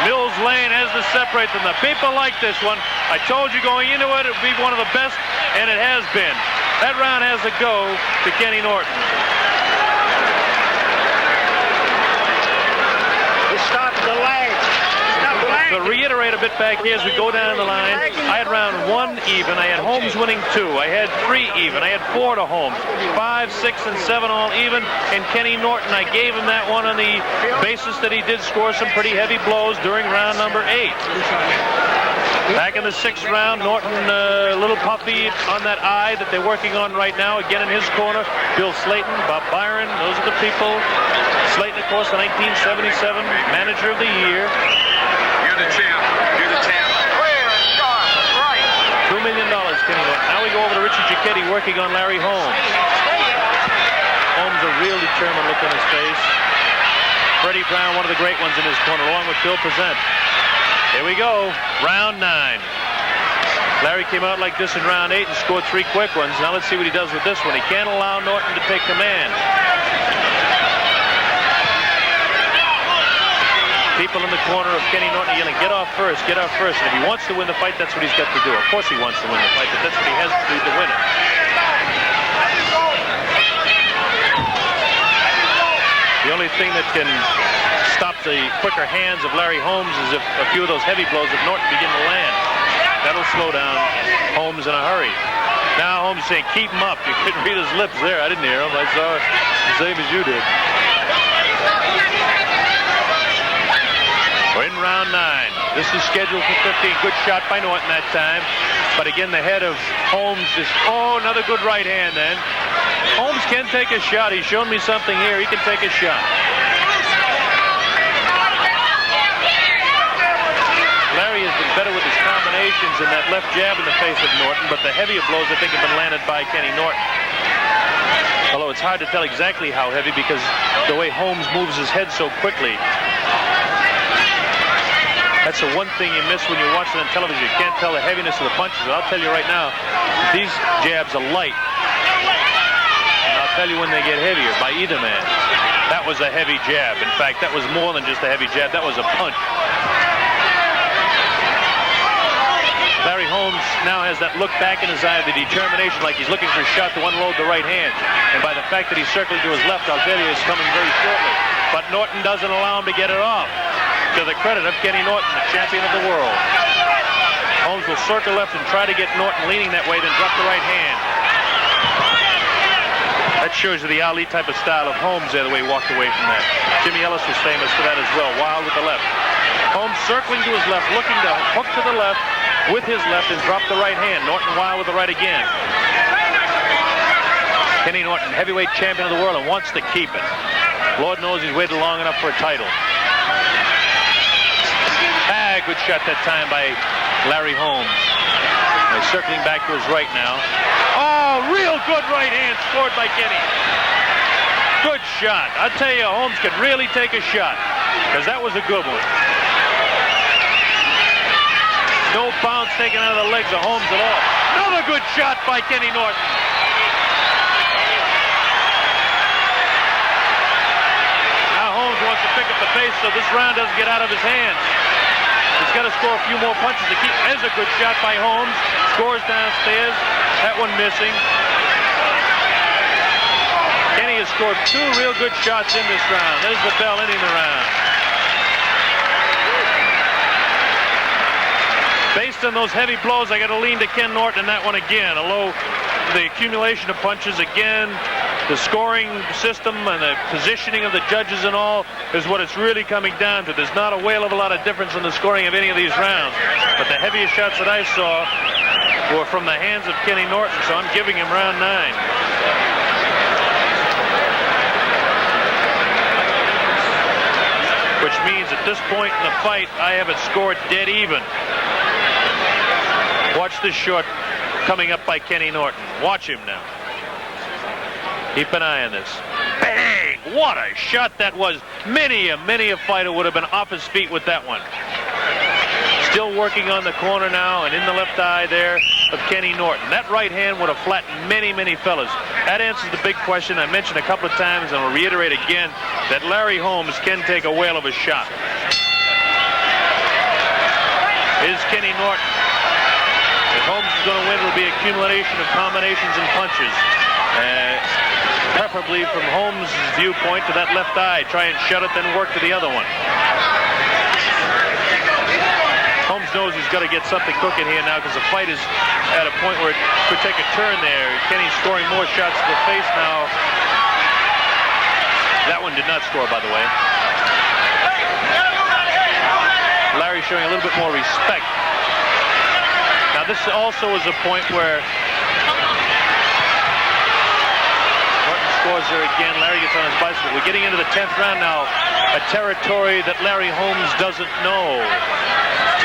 Mills Lane, has to separate them. The people like this one. I told you going into it, it would be one of the best, and it has been. That round has to go to Kenny Norton. Stop the leg. To reiterate a bit back here as we go down the line, I had round 1 even. I had Holmes winning 2. I had 3 even. I had 4 to Holmes. 5, 6, and 7 all even. And Kenny Norton, I gave him that one on the basis that he did score some pretty heavy blows during round number 8. Back in the 6th round, Norton a little puffy on that eye that they're working on right now. Again in his corner, Bill Slayton, Bob Byron, those are the people. Slayton, of course, the 1977 Manager of the Year. You're the champ. You're the champ. Clear and sharp. Right. $2 million, Kenny Norton. Now we go over to Richie Giacchetti working on Larry Holmes. Holmes, a real determined look on his face. Freddie Brown, one of the great ones in his corner, along with Bill Present. Here we go, round 9. Larry came out like this in round 8 and scored 3 quick ones. Now let's see what he does with this one. He can't allow Norton to take command. People in the corner of Kenny Norton yelling, get off first, get off first. And if he wants to win the fight, that's what he's got to do. Of course he wants to win the fight, but that's what he has to do to win it. The only thing that can stop the quicker hands of Larry Holmes is if a few of those heavy blows of Norton begin to land. That'll slow down Holmes in a hurry. Now Holmes saying, keep him up. You couldn't read his lips there. I didn't hear him. I saw it the same as you did. We're in round 9. This is scheduled for 15. Good shot by Norton that time. But again, the head of Holmes is, oh, another good right hand then. Holmes can take a shot. He's shown me something here. He can take a shot. Larry has been better with his combinations and that left jab in the face of Norton, but the heavier blows, I think, have been landed by Kenny Norton. Although it's hard to tell exactly how heavy because the way Holmes moves his head so quickly. That's the one thing you miss when you're watching on television. You can't tell the heaviness of the punches. But I'll tell you right now, these jabs are light. And I'll tell you when they get heavier by either man. That was a heavy jab. In fact, that was more than just a heavy jab. That was a punch. Larry Holmes now has that look back in his eye, the determination, like he's looking for a shot to unload the right hand. And by the fact that he's circling to his left, I'll tell you it's coming very shortly. But Norton doesn't allow him to get it off. To the credit of Kenny Norton, the champion of the world. Holmes will circle left and try to get Norton leaning that way, then drop the right hand. That shows you the Ali type of style of Holmes there, the way he walked away from that. Jimmy Ellis was famous for that as well. Wild with the left. Holmes circling to his left, looking to hook to the left with his left and drop the right hand. Norton wild with the right again. Kenny Norton, heavyweight champion of the world, and wants to keep it. Lord knows he's waited long enough for a title. Good shot that time by Larry Holmes. He's circling back to his right now. Oh, real good right hand scored by Kenny. Good shot. I tell you, Holmes could really take a shot, because that was a good one. No bounce taken out of the legs of Holmes at all. Another good shot by Kenny Norton. Now Holmes wants to pick up the pace so this round doesn't get out of his hands. He's got to score a few more punches to keep. There's a good shot by Holmes. Scores downstairs. That one missing. Kenny has scored 2 real good shots in this round. There's the bell ending the round. Based on those heavy blows, I got to lean to Ken Norton in that one again. Although the accumulation of punches again, the scoring system and the positioning of the judges and all is what it's really coming down to. There's not a whale of a lot of difference in the scoring of any of these rounds. But the heaviest shots that I saw were from the hands of Kenny Norton, so I'm giving him round 9. Which means at this point in the fight, I have it scored dead even. Watch this shot coming up by Kenny Norton. Watch him now. Keep an eye on this. Bang! What a shot that was. Many a fighter would have been off his feet with that one. Still working on the corner now, and in the left eye there of Kenny Norton. That right hand would have flattened many fellas. That answers the big question I mentioned a couple of times, and I'll reiterate again, that Larry Holmes can take a whale of a shot. Is Kenny Norton. If Holmes is going to win, it'll be accumulation of combinations and punches. Preferably from Holmes' viewpoint to that left eye. Try and shut it, then work to the other one. Holmes knows he's got to get something cooking here now, because the fight is at a point where it could take a turn there. Kenny's scoring more shots to the face now. That one did not score, by the way. Larry showing a little bit more respect. Now this also is a point where scores there again. Larry gets on his bicycle. We're getting into the 10th round now, a territory that Larry Holmes doesn't know.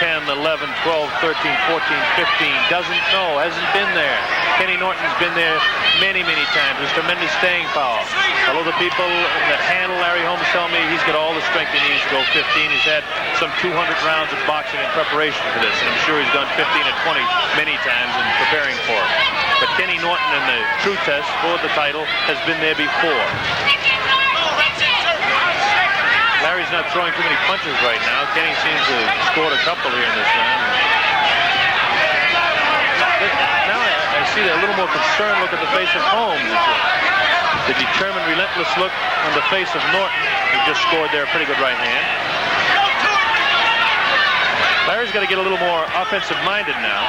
10, 11, 12, 13, 14, 15, doesn't know, hasn't been there. Kenny Norton's been there many times. There's tremendous staying power. Although the people that handle Larry Holmes tell me he's got all the strength he needs to go 15. He's had some 200 rounds of boxing in preparation for this, and I'm sure he's done 15 and 20 many times in preparing for it. But Kenny Norton in the true test for the title has been there before. Larry's not throwing too many punches right now. Kenny seems to have scored a couple here in this round. Now I see a little more concerned look at the face of Holmes. The determined, relentless look on the face of Norton, who just scored there a pretty good right hand. Larry's got to get a little more offensive-minded now.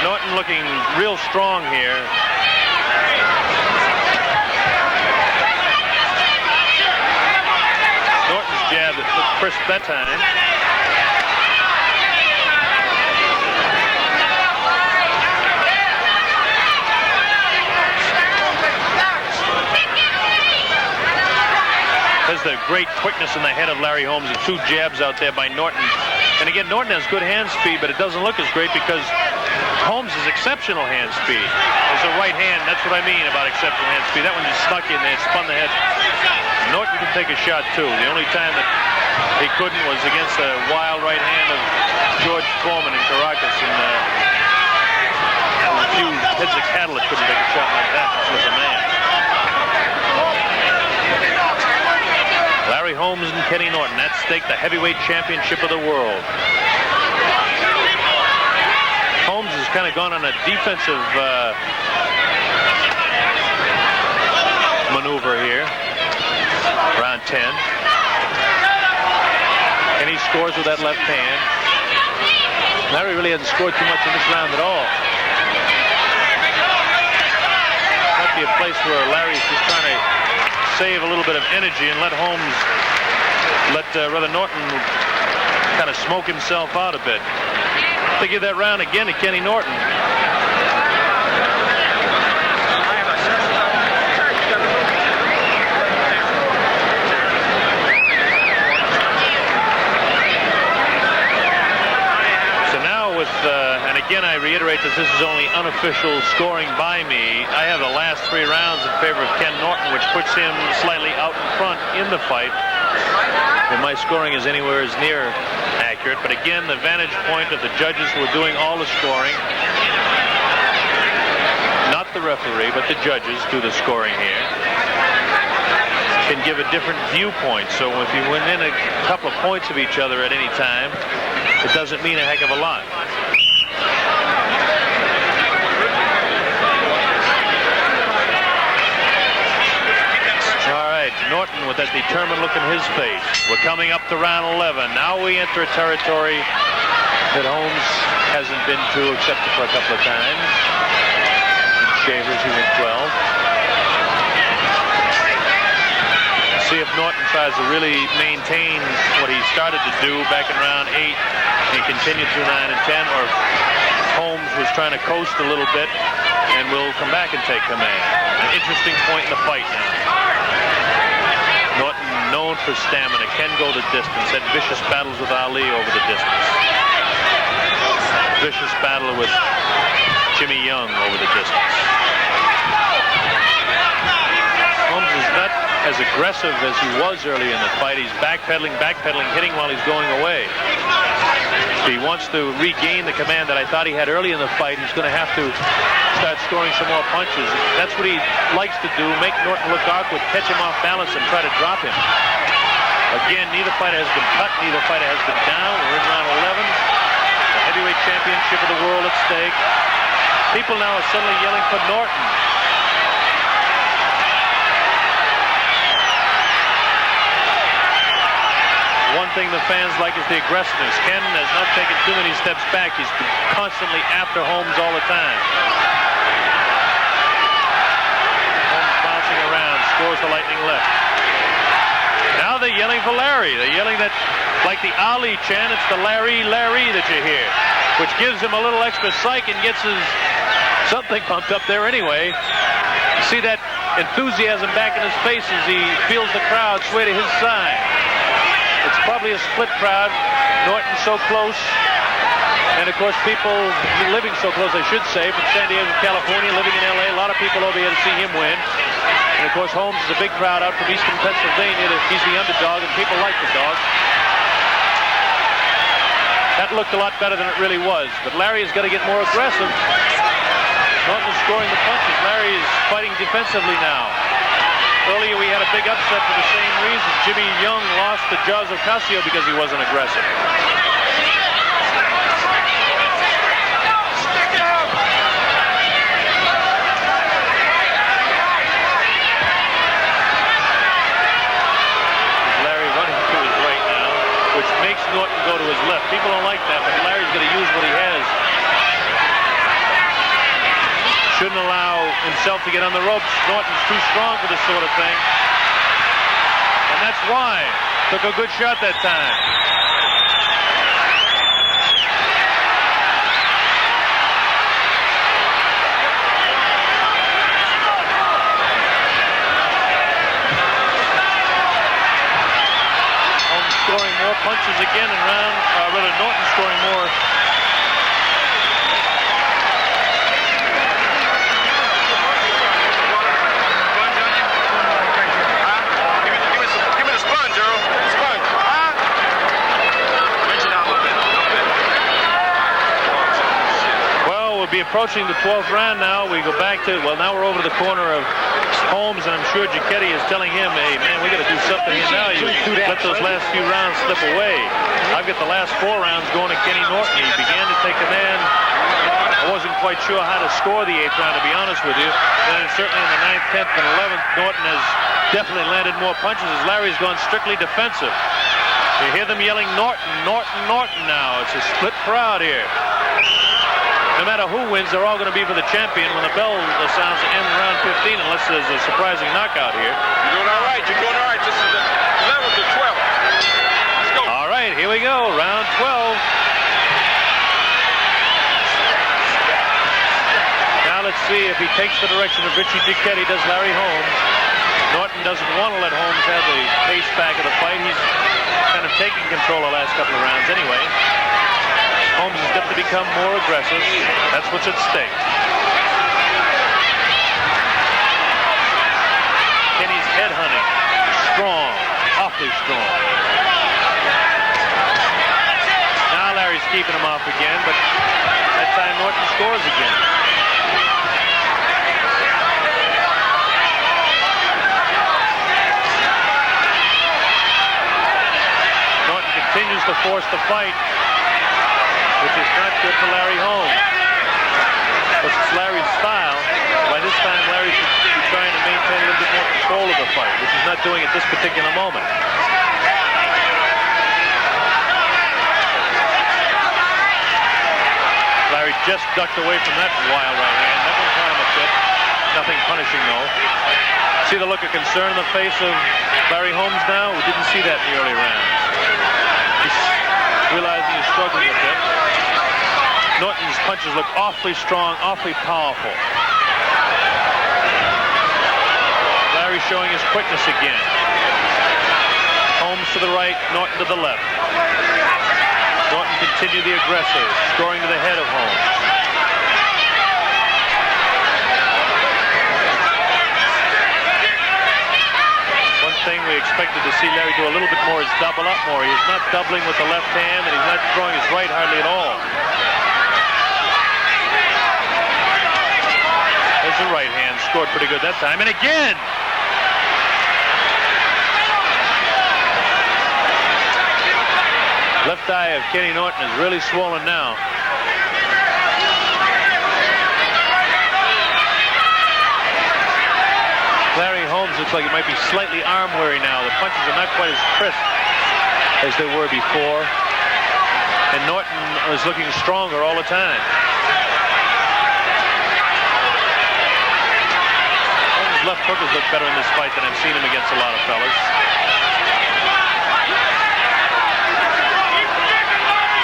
Norton looking real strong here. Norton's jab that looked crisp that time. There's the great quickness in the head of Larry Holmes. The 2 jabs out there by Norton. And again, Norton has good hand speed, but it doesn't look as great because Holmes has exceptional hand speed. There's a right hand, that's what I mean about exceptional hand speed. That one just snuck in there, spun the head. Norton can take a shot too. The only time that he couldn't was against the wild right hand of George Foreman in Caracas. And a few heads of cattle that couldn't take a shot like that. This was a man. Larry Holmes and Kenny Norton at stake, the heavyweight championship of the world. Holmes has kind of gone on a defensive maneuver here. Round 10. And he scores with that left hand. Larry really hasn't scored too much in this round at all. Not might be a place where Larry's just trying to save a little bit of energy and let Norton kind of smoke himself out a bit. They give that round again to Kenny Norton. And again, I reiterate that this is only unofficial scoring by me. I have the last 3 rounds in favor of Ken Norton, which puts him slightly out in front in the fight. And my scoring is anywhere as near accurate. But again, the vantage point of the judges who are doing all the scoring, not the referee, but the judges do the scoring here, can give a different viewpoint. So if you win in a couple of points of each other at any time, it doesn't mean a heck of a lot. All right, Norton with that determined look in his face. We're coming up to round 11. Now we enter a territory that Holmes hasn't been to except for a couple of times. In Shavers, he went 12. See if Norton tries to really maintain what he started to do back in round 8 and continue through 9 and 10, or if Holmes was trying to coast a little bit and will come back and take command. An interesting point in the fight now. Norton, known for stamina, can go the distance, had vicious battles with Ali over the distance. Vicious battle with Jimmy Young over the distance. Holmes is not as aggressive as he was early in the fight. He's backpedaling, hitting while he's going away. If he wants to regain the command that I thought he had early in the fight, he's going to have to start scoring some more punches. That's what he likes to do, make Norton look awkward, catch him off balance, and try to drop him. Again, neither fighter has been cut, neither fighter has been down. We're in round 11. The heavyweight championship of the world at stake. People now are suddenly yelling for Norton. One thing the fans like is the aggressiveness. Ken has not taken too many steps back. He's constantly after Holmes all the time. Holmes bouncing around, scores the lightning left. Now they're yelling for Larry. They're yelling that, like the Ali chant, it's the Larry, Larry that you hear, which gives him a little extra psych and gets his something pumped up there anyway. You see that enthusiasm back in his face as he feels the crowd sway to his side. It's probably a split crowd. Norton so close. And, of course, people living so close, I should say, from San Diego, California, living in L.A. A lot of people over here to see him win. And, of course, Holmes is a big crowd out from eastern Pennsylvania. He's the underdog, and people like the dog. That looked a lot better than it really was. But Larry has got to get more aggressive. Norton is scoring the punches. Larry is fighting defensively now. Earlier we had a big upset for the same reason. Jimmy Young lost to Jaws Ocasio because he wasn't aggressive. Larry running to his right now, which makes Norton go to his left. People don't like that, but Larry's going to use what he has. Shouldn't allow himself to get on the ropes. Norton's too strong for this sort of thing. And that's why. Took a good shot that time. Holmes scoring more punches again in round, Norton scoring more. Be approaching the 12th round now. We go back to, well, now we're over to the corner of Holmes, and I'm sure Giacchetti is telling him, hey, man, we got to do something here now. You let those last few rounds slip away. I've got the last 4 rounds going to Kenny Norton. He began to take command. I wasn't quite sure how to score the 8th round, to be honest with you. And certainly in the 9th, 10th, and 11th, Norton has definitely landed more punches as Larry's gone strictly defensive. You hear them yelling Norton, Norton, Norton now. It's a split crowd here. no matter who wins, they're all going to be for the champion when the bell sounds to end round 15, unless there's a surprising knockout here. You're doing all right. You're doing all right. This is the 11th to 12th. Let's go. All right, here we go. Round 12. Now let's see if he takes the direction of Richie Duquette. Does Larry Holmes. Norton doesn't want to let Holmes have the pace back of the fight. He's kind of taking control the last couple of rounds anyway. Holmes has got to become more aggressive. That's what's at stake. Kenny's headhunting. Strong. Awfully strong. Now Larry's keeping him off again, but that time Norton scores again. Continues to force the fight, which is not good for Larry Holmes. But it's Larry's style. By this time, Larry should be trying to maintain a little bit more control of the fight, which he's not doing at this particular moment. Larry just ducked away from that wild right hand. That one caught him a bit. Nothing punishing, though. See the look of concern in the face of Larry Holmes now? We didn't see that in the early rounds. Realizing he's struggling a bit. Norton's punches look awfully strong, awfully powerful. Larry showing his quickness again. Holmes to the right, Norton to the left. Norton continued the aggressive, scoring to the head of Holmes. Thing we expected to see Larry do a little bit more is double up more. He's not doubling with the left hand, and he's not throwing his right hardly at all. There's the right hand, scored pretty good that time, and again! Left eye of Kenny Norton is really swollen now. Larry Holmes looks like he might be slightly arm-weary now. The punches are not quite as crisp as they were before. And Norton is looking stronger all the time. Holmes' left hook has looked better in this fight than I've seen him against a lot of fellas.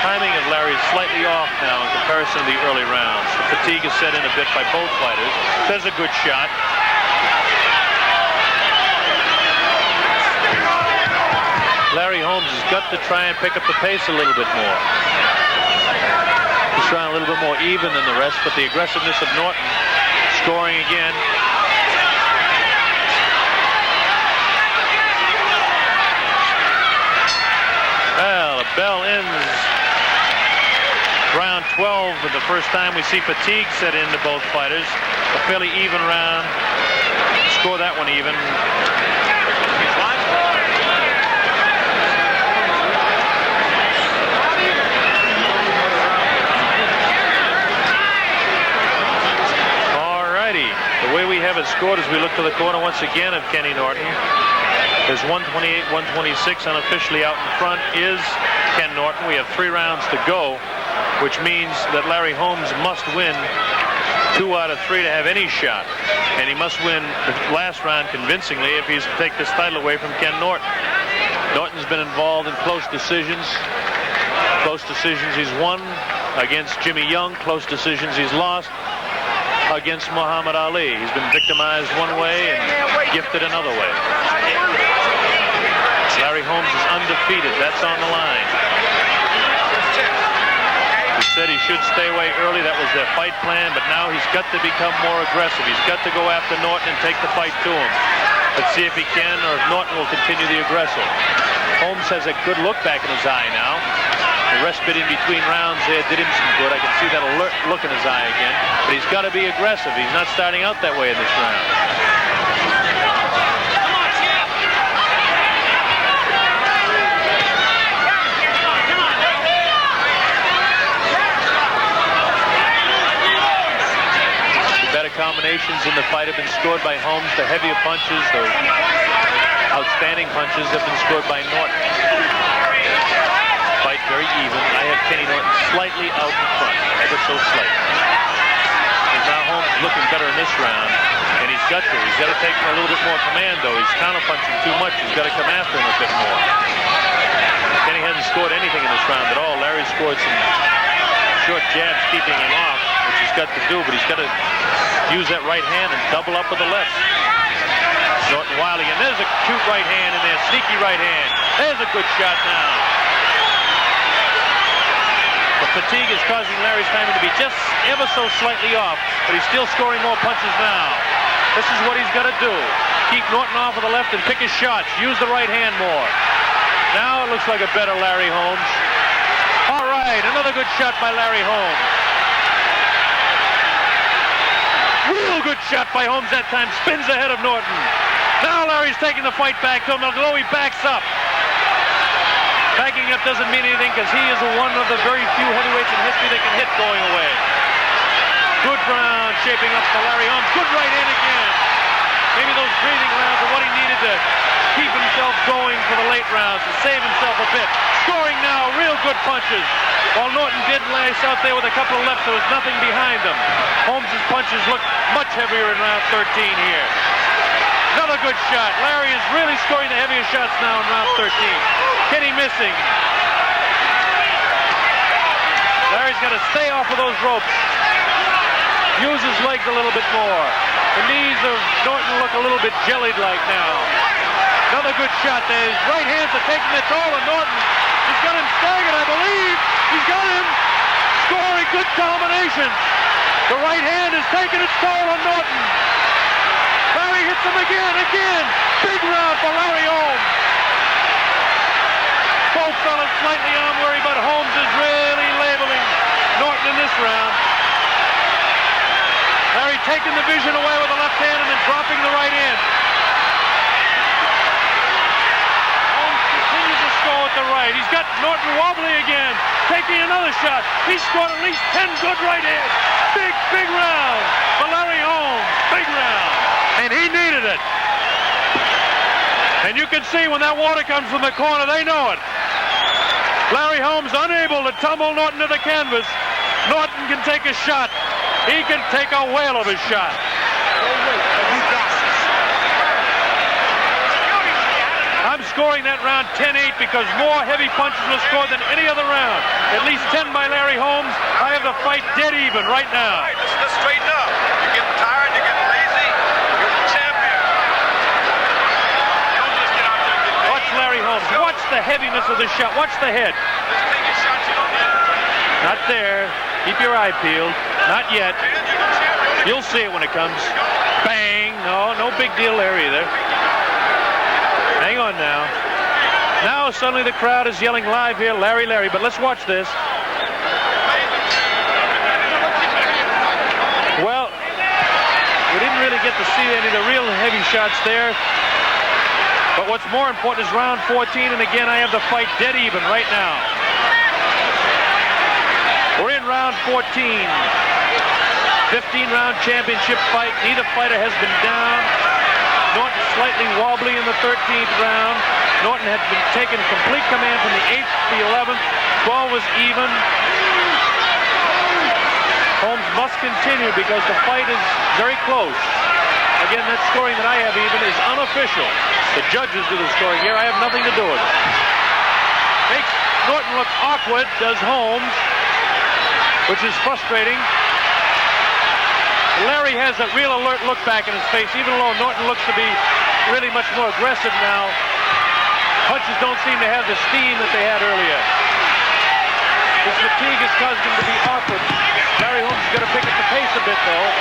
Timing of Larry is slightly off now in comparison to the early rounds. The fatigue is set in a bit by both fighters. There's a good shot. Larry Holmes has got to try and pick up the pace a little bit more. He's trying a little bit more even than the rest, but the aggressiveness of Norton scoring again. Well, the bell ends round 12 for the first time we see fatigue set into both fighters. A fairly even round. Score that one even. The way we have it scored as we look to the corner once again of Kenny Norton. There's 128-126 unofficially out in front is Ken Norton. We have 3 rounds to go, which means that Larry Holmes must win 2 out of 3 to have any shot. And he must win the last round convincingly if he's to take this title away from Ken Norton. Norton's been involved in close decisions. Close decisions he's won against Jimmy Young. Close decisions he's lost against Muhammad Ali. He's been victimized one way and gifted another way. Larry Holmes is undefeated. That's on the line. He said he should stay away early. That was their fight plan, but now he's got to become more aggressive. He's got to go after Norton and take the fight to him. Let's see if he can or if Norton will continue the aggressive. Holmes has a good look back in his eye now. The respite in between rounds there did him some good. I can see that alert look in his eye again. But he's got to be aggressive. He's not starting out that way in this round. The better combinations in the fight have been scored by Holmes. The heavier punches, those outstanding punches have been scored by Norton. Fight very even. I have Kenny Norton slightly out in front, ever so slightly. And now Holmes looking better in this round, and he's got to. He's got to take a little bit more command, though. He's counterpunching too much. He's got to come after him a bit more. Kenny hasn't scored anything in this round at all. Larry scored some short jabs keeping him off, which he's got to do, but he's got to use that right hand and double up with the left. Norton wilding, and there's a cute right hand in there, sneaky right hand. There's a good shot now. The fatigue is causing Larry's timing to be just ever so slightly off, but he's still scoring more punches now. This is what he's got to do. Keep Norton off of the left and pick his shots. Use the right hand more. Now it looks like a better Larry Holmes. All right, another good shot by Larry Holmes. Real good shot by Holmes that time. Spins ahead of Norton. Now Larry's taking the fight back to him, although he backs up. Backing up doesn't mean anything because he is one of the very few heavyweights in history that can hit going away. Good round shaping up for Larry Holmes. Good right hand again. Maybe those breathing rounds are what he needed to keep himself going for the late rounds, to save himself a bit. Scoring now, real good punches. While Norton did lace out there with a couple of lefts, there was nothing behind them. Holmes' punches look much heavier in round 13 here. Another good shot. Larry is really scoring the heaviest shots now in round 13. Kenny missing. Larry's got to stay off of those ropes. Use his legs a little bit more. The knees of Norton look a little bit jellied-like now. Another good shot there. His right hands are taking the toll of Norton. He's got him staggered, I believe. He's got him scoring good combinations. The right hand is taking its toll on Norton. Larry hits him again. Big round for Larry Holmes. Both fellas slightly arm weary, but Holmes is really labeling Norton in this round. Larry taking the vision away with the left hand and then dropping the right hand. Holmes continues to score with the right. He's got Norton wobbly again, taking another shot. He's scored at least 10 good right hands. Big round for Larry Holmes. Big round. And he needed it. And you can see when that water comes from the corner, they know it. Larry Holmes unable to tumble Norton to the canvas. Norton can take a shot. He can take a whale of a shot. I'm scoring that round 10-8 because more heavy punches were scored than any other round. At least 10 by Larry Holmes. I have the fight dead even right now. Right, let's straighten up. You're getting tired, you're getting lazy. You're the champion. Don't just get out there and get lazy. Watch Larry Holmes. Watch the heaviness of the shot. Watch the head. Just take your shots you don't need. Not there. Keep your eye peeled. Not yet. Man, you're the champion. You'll see it when it comes. Bang. No big deal there either. Hang on now. Now suddenly the crowd is yelling live here, Larry, Larry. But let's watch this. Well, we didn't really get to see any of the real heavy shots there. But what's more important is round 14, and again, I have the fight dead even right now. We're in round 14. 15-round championship fight. Neither fighter has been down. Norton slightly wobbly in the 13th round. Norton had been taking complete command from the 8th to the 11th. 12 was even. Holmes must continue because the fight is very close. Again, that scoring that I have even is unofficial. The judges do the scoring here. I have nothing to do with it. Makes Norton look awkward, does Holmes, which is frustrating. Larry has a real alert look back in his face, even though Norton looks to be really much more aggressive now. Punches don't seem to have the steam that they had earlier. His fatigue is causing him to be awkward. Larry Holmes is going to pick up the pace a bit, though.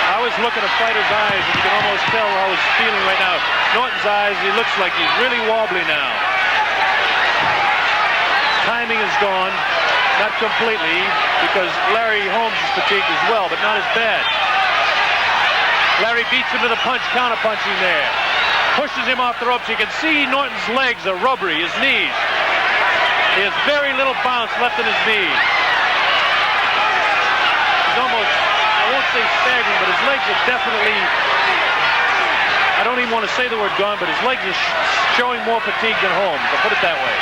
I always look at a fighter's eyes, and you can almost tell how he's feeling right now. Norton's eyes, he looks like he's really wobbly now. Timing is gone. Not completely, because Larry Holmes is fatigued as well, but not as bad. Larry beats him to the punch, counter-punching there. Pushes him off the ropes. You can see Norton's legs are rubbery, his knees. He has very little bounce left in his knees. He's almost, I won't say staggering, but his legs are definitely, I I don't even want to say the word gone, but his legs are showing more fatigue than Holmes. I'll put it that way.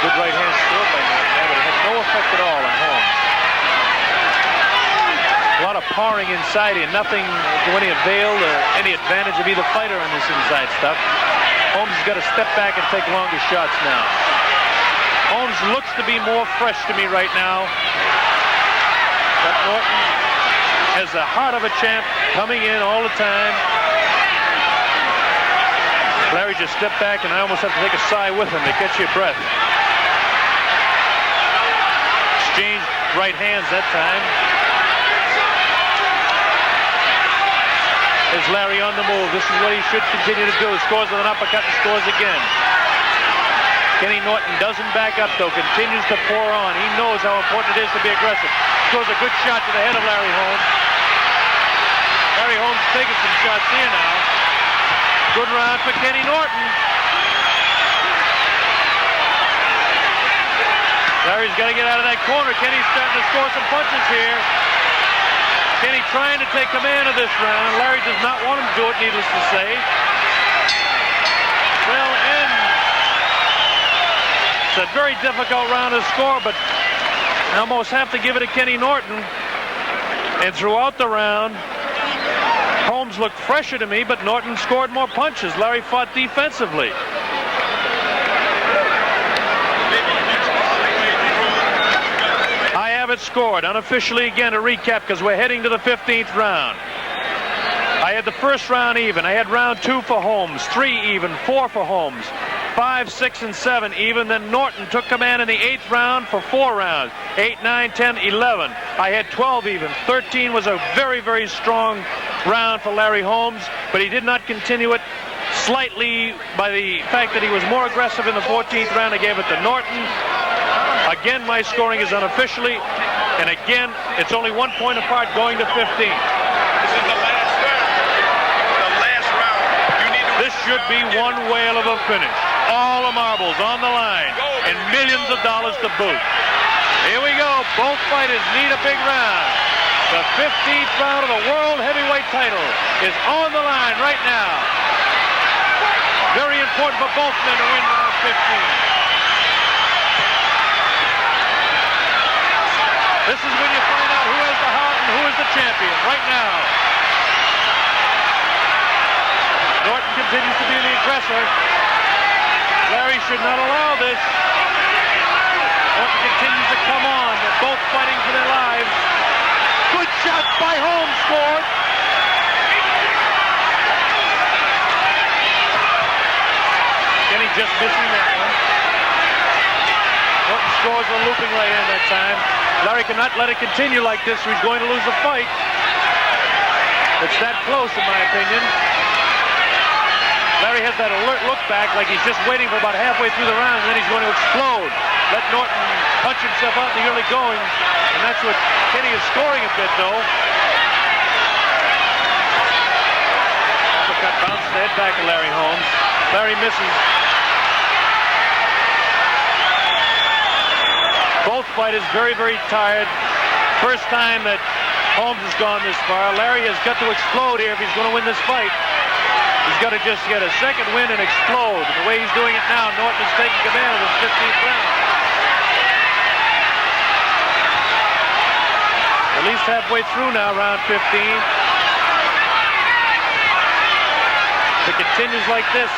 Good right hand scored by Norton there, but it had no effect at all on Holmes. A lot of pawing inside here, nothing to any avail or any advantage of either fighter in this inside stuff. Holmes has got to step back and take longer shots now. Holmes looks to be more fresh to me right now. But Norton has the heart of a champ, coming in all the time. Larry just stepped back, and I almost have to take a sigh with him to catch your breath. Exchanged right hands that time. There's Larry on the move. This is what he should continue to do. Scores with an uppercut and scores again. Kenny Norton doesn't back up, though. Continues to pour on. He knows how important it is to be aggressive. Scores a good shot to the head of Larry Holmes. Larry Holmes taking some shots here now. Good round for Kenny Norton. Larry's got to get out of that corner. Kenny's starting to score some punches here. Kenny trying to take command of this round. Larry does not want him to do it, needless to say. Well, and it's a very difficult round to score, but I almost have to give it to Kenny Norton. And throughout the round, Holmes looked fresher to me, but Norton scored more punches. Larry fought defensively. It scored unofficially again, a recap, because we're heading to the 15th round. I had the first round even. I had round 2 for Holmes, 3 even, 4 for Holmes, 5, 6, and 7 even. Then Norton took command in the 8th round for 4 rounds, 8, 9, 10, 11. I had 12 even. 13 was a very, very strong round for Larry Holmes, but he did not continue it. Slightly by the fact that he was more aggressive in the 14th round, I gave it to Norton. Again, my scoring is unofficially, and again, it's only 1 point apart going to 15. This is the last round. The last round. You need to this should be one whale of a finish. All the marbles on the line, and millions of dollars to boot. Here we go. Both fighters need a big round. The 15th round of the World Heavyweight title is on the line right now. Very important for both men to win round 15. This is when you find out who has the heart and who is the champion right now. Norton continues to be the aggressor. Larry should not allow this. Norton continues to come on. They're both fighting for their lives. Good shot by Holmes, scored. Kenny just missing that one. Norton scores a looping right hand that time. Larry cannot let it continue like this, or he's going to lose the fight. It's that close, in my opinion. Larry has that alert look back, like he's just waiting for about halfway through the round, and then he's going to explode. Let Norton punch himself out in the early going, and that's what Kenny is scoring a bit, though. Uppercut bounced the head back to Larry Holmes. Larry misses. Both fighters very, very tired. First time that Holmes has gone this far. Larry has got to explode here if he's going to win this fight. He's got to just get a second win and explode. The way he's doing it now, Norton is taking command of this 15th round. At least halfway through now, round 15. If it continues like this,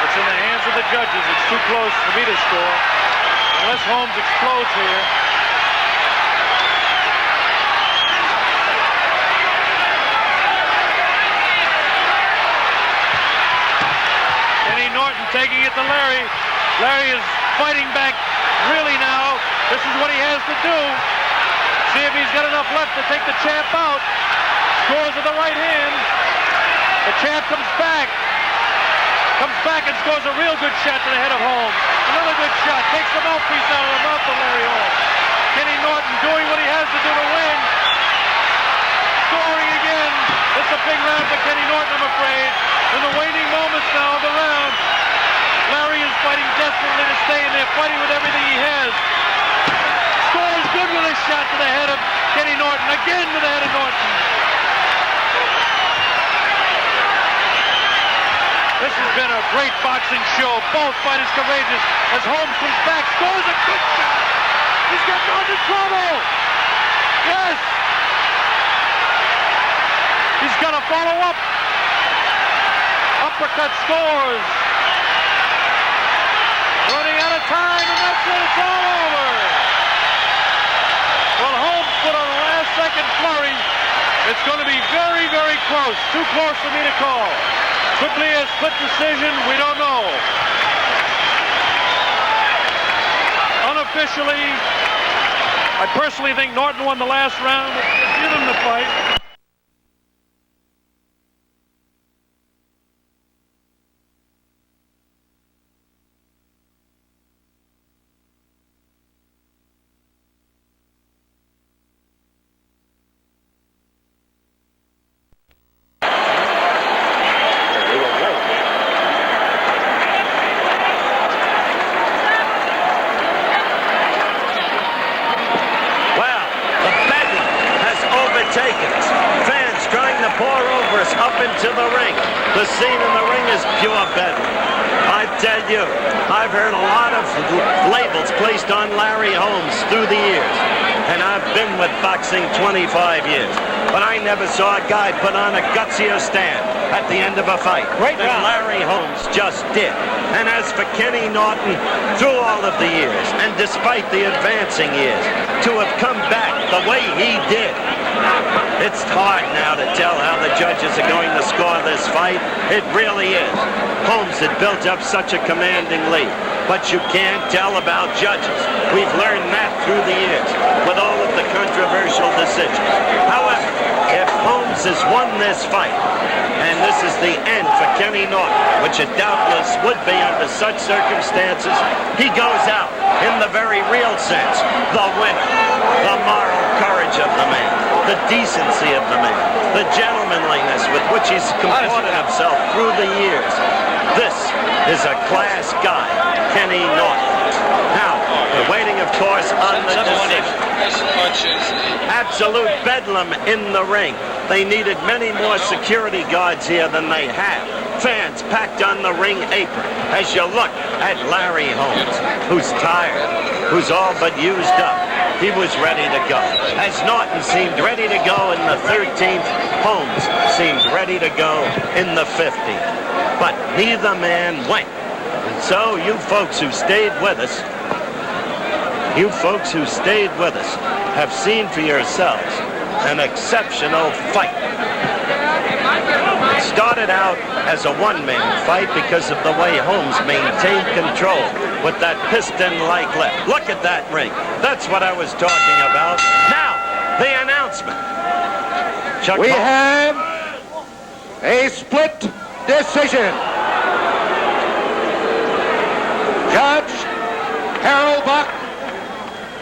it's in the hands of the judges. It's too close for me to score. Unless Holmes explodes here. Kenny Norton taking it to Larry. Larry is fighting back really now. This is what he has to do. See if he's got enough left to take the champ out. Scores with the right hand. The champ comes back. Comes back and scores a real good shot to the head of Holmes. Another good shot. Takes the mouthpiece out of the mouth of Larry Holmes. Kenny Norton doing what he has to do to win. Scoring again. It's a big round for Kenny Norton, I'm afraid. In the waning moments now of the round, Larry is fighting desperately to stay in there, fighting with everything he has. Scores good with a shot to the head of Again to the head of Norton. This has been a great boxing show. Both fighters courageous as Holmes comes back, scores a good shot. He's got Norton in trouble. Yes. He's got to follow up. Uppercut scores. Running out of time, and that's it. It's all over. Well, Holmes put on a last-second flurry. It's going to be very, very close. Too close for me to call. Could be a split decision. We don't know. Unofficially, I personally think Norton won the last round. Give him the fight. Up into the ring. The scene in the ring is pure bedlam. I tell you, I've heard a lot of labels placed on Larry Holmes through the years, and I've been with boxing 25 years, but I never saw a guy put on a gutsier stand at the end of a fight than Larry Holmes just did. And as for Kenny Norton, through all of the years, and despite the advancing years, to have come back the way he did, it's hard now to tell how the judges are going to score this fight. It really is. Holmes had built up such a commanding lead, but you can't tell about judges. We've learned that through the years with all of the controversial decisions. However, if Holmes has won this fight, and this is the end for Kenny Norton, which it doubtless would be under such circumstances, he goes out in the very real sense, the winner, the moral courage of the man, the decency of the man, the gentlemanliness with which he's comported himself through the years. This is a class guy, Kenny Norton. Now, we're waiting, of course, on the decision. Absolute bedlam in the ring. They needed many more security guards here than they have. Fans packed on the ring apron as you look at Larry Holmes, who's tired, who's all but used up. He was ready to go. As Norton seemed ready to go in the 13th, Holmes seemed ready to go in the 15th. But neither man went. And so you folks who stayed with us, have seen for yourselves an exceptional fight. It started out as a one-man fight because of the way Holmes maintained control with that piston-like left. Look at that ring. That's what I was talking about. Now, the announcement. We have a split decision. Judge Harold Buck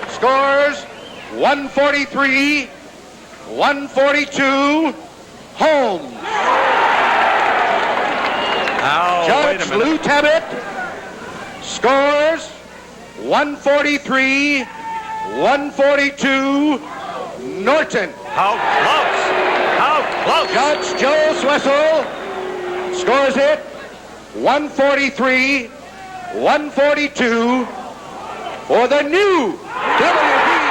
scores 143-142 Holmes. Judge Lou Tabbitt scores 143-142 Norton. How close? How close? Judge Joe Swessel scores it 143-142 for the new WBC.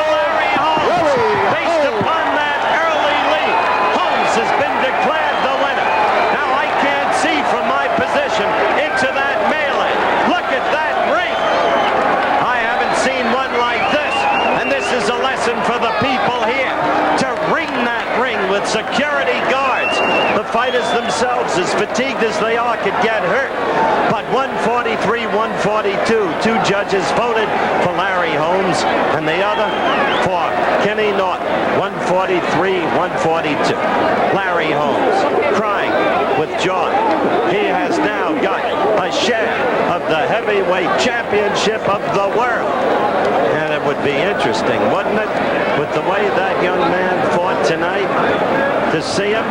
Larry Holmes, based upon that early lead, Holmes has been declared the winner. Now I can't see from my position into that melee. Look at that ring. I haven't seen one like this, and this is a lesson for the people here to ring that ring with security guards. The fighters themselves, as fatigued as they are, could get hurt. But 143-142, two judges voted for Larry Holmes and the other for Kenny Norton. 143-142. Larry Holmes crying with joy. He has now got a share of the heavyweight championship of the world. And it would be interesting, wouldn't it, with the way that young man fought tonight, to see him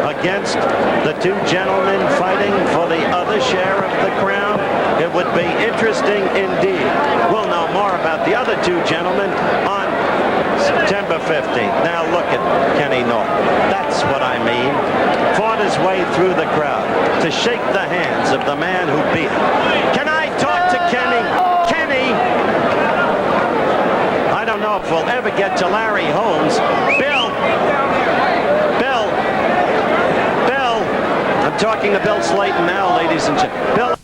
against the two gentlemen fighting for the other share of the crown. It would be interesting indeed. We'll know more about the other two gentlemen on September 15th. Now look at Kenny Norton. That's what I mean. Fought his way through the crowd to shake the hands of the man who beat him. Can I talk to Kenny? Kenny! I don't know if we'll ever get to Larry Holmes. Bill! I'm talking to Bill Slayton now, ladies and gentlemen. Bill,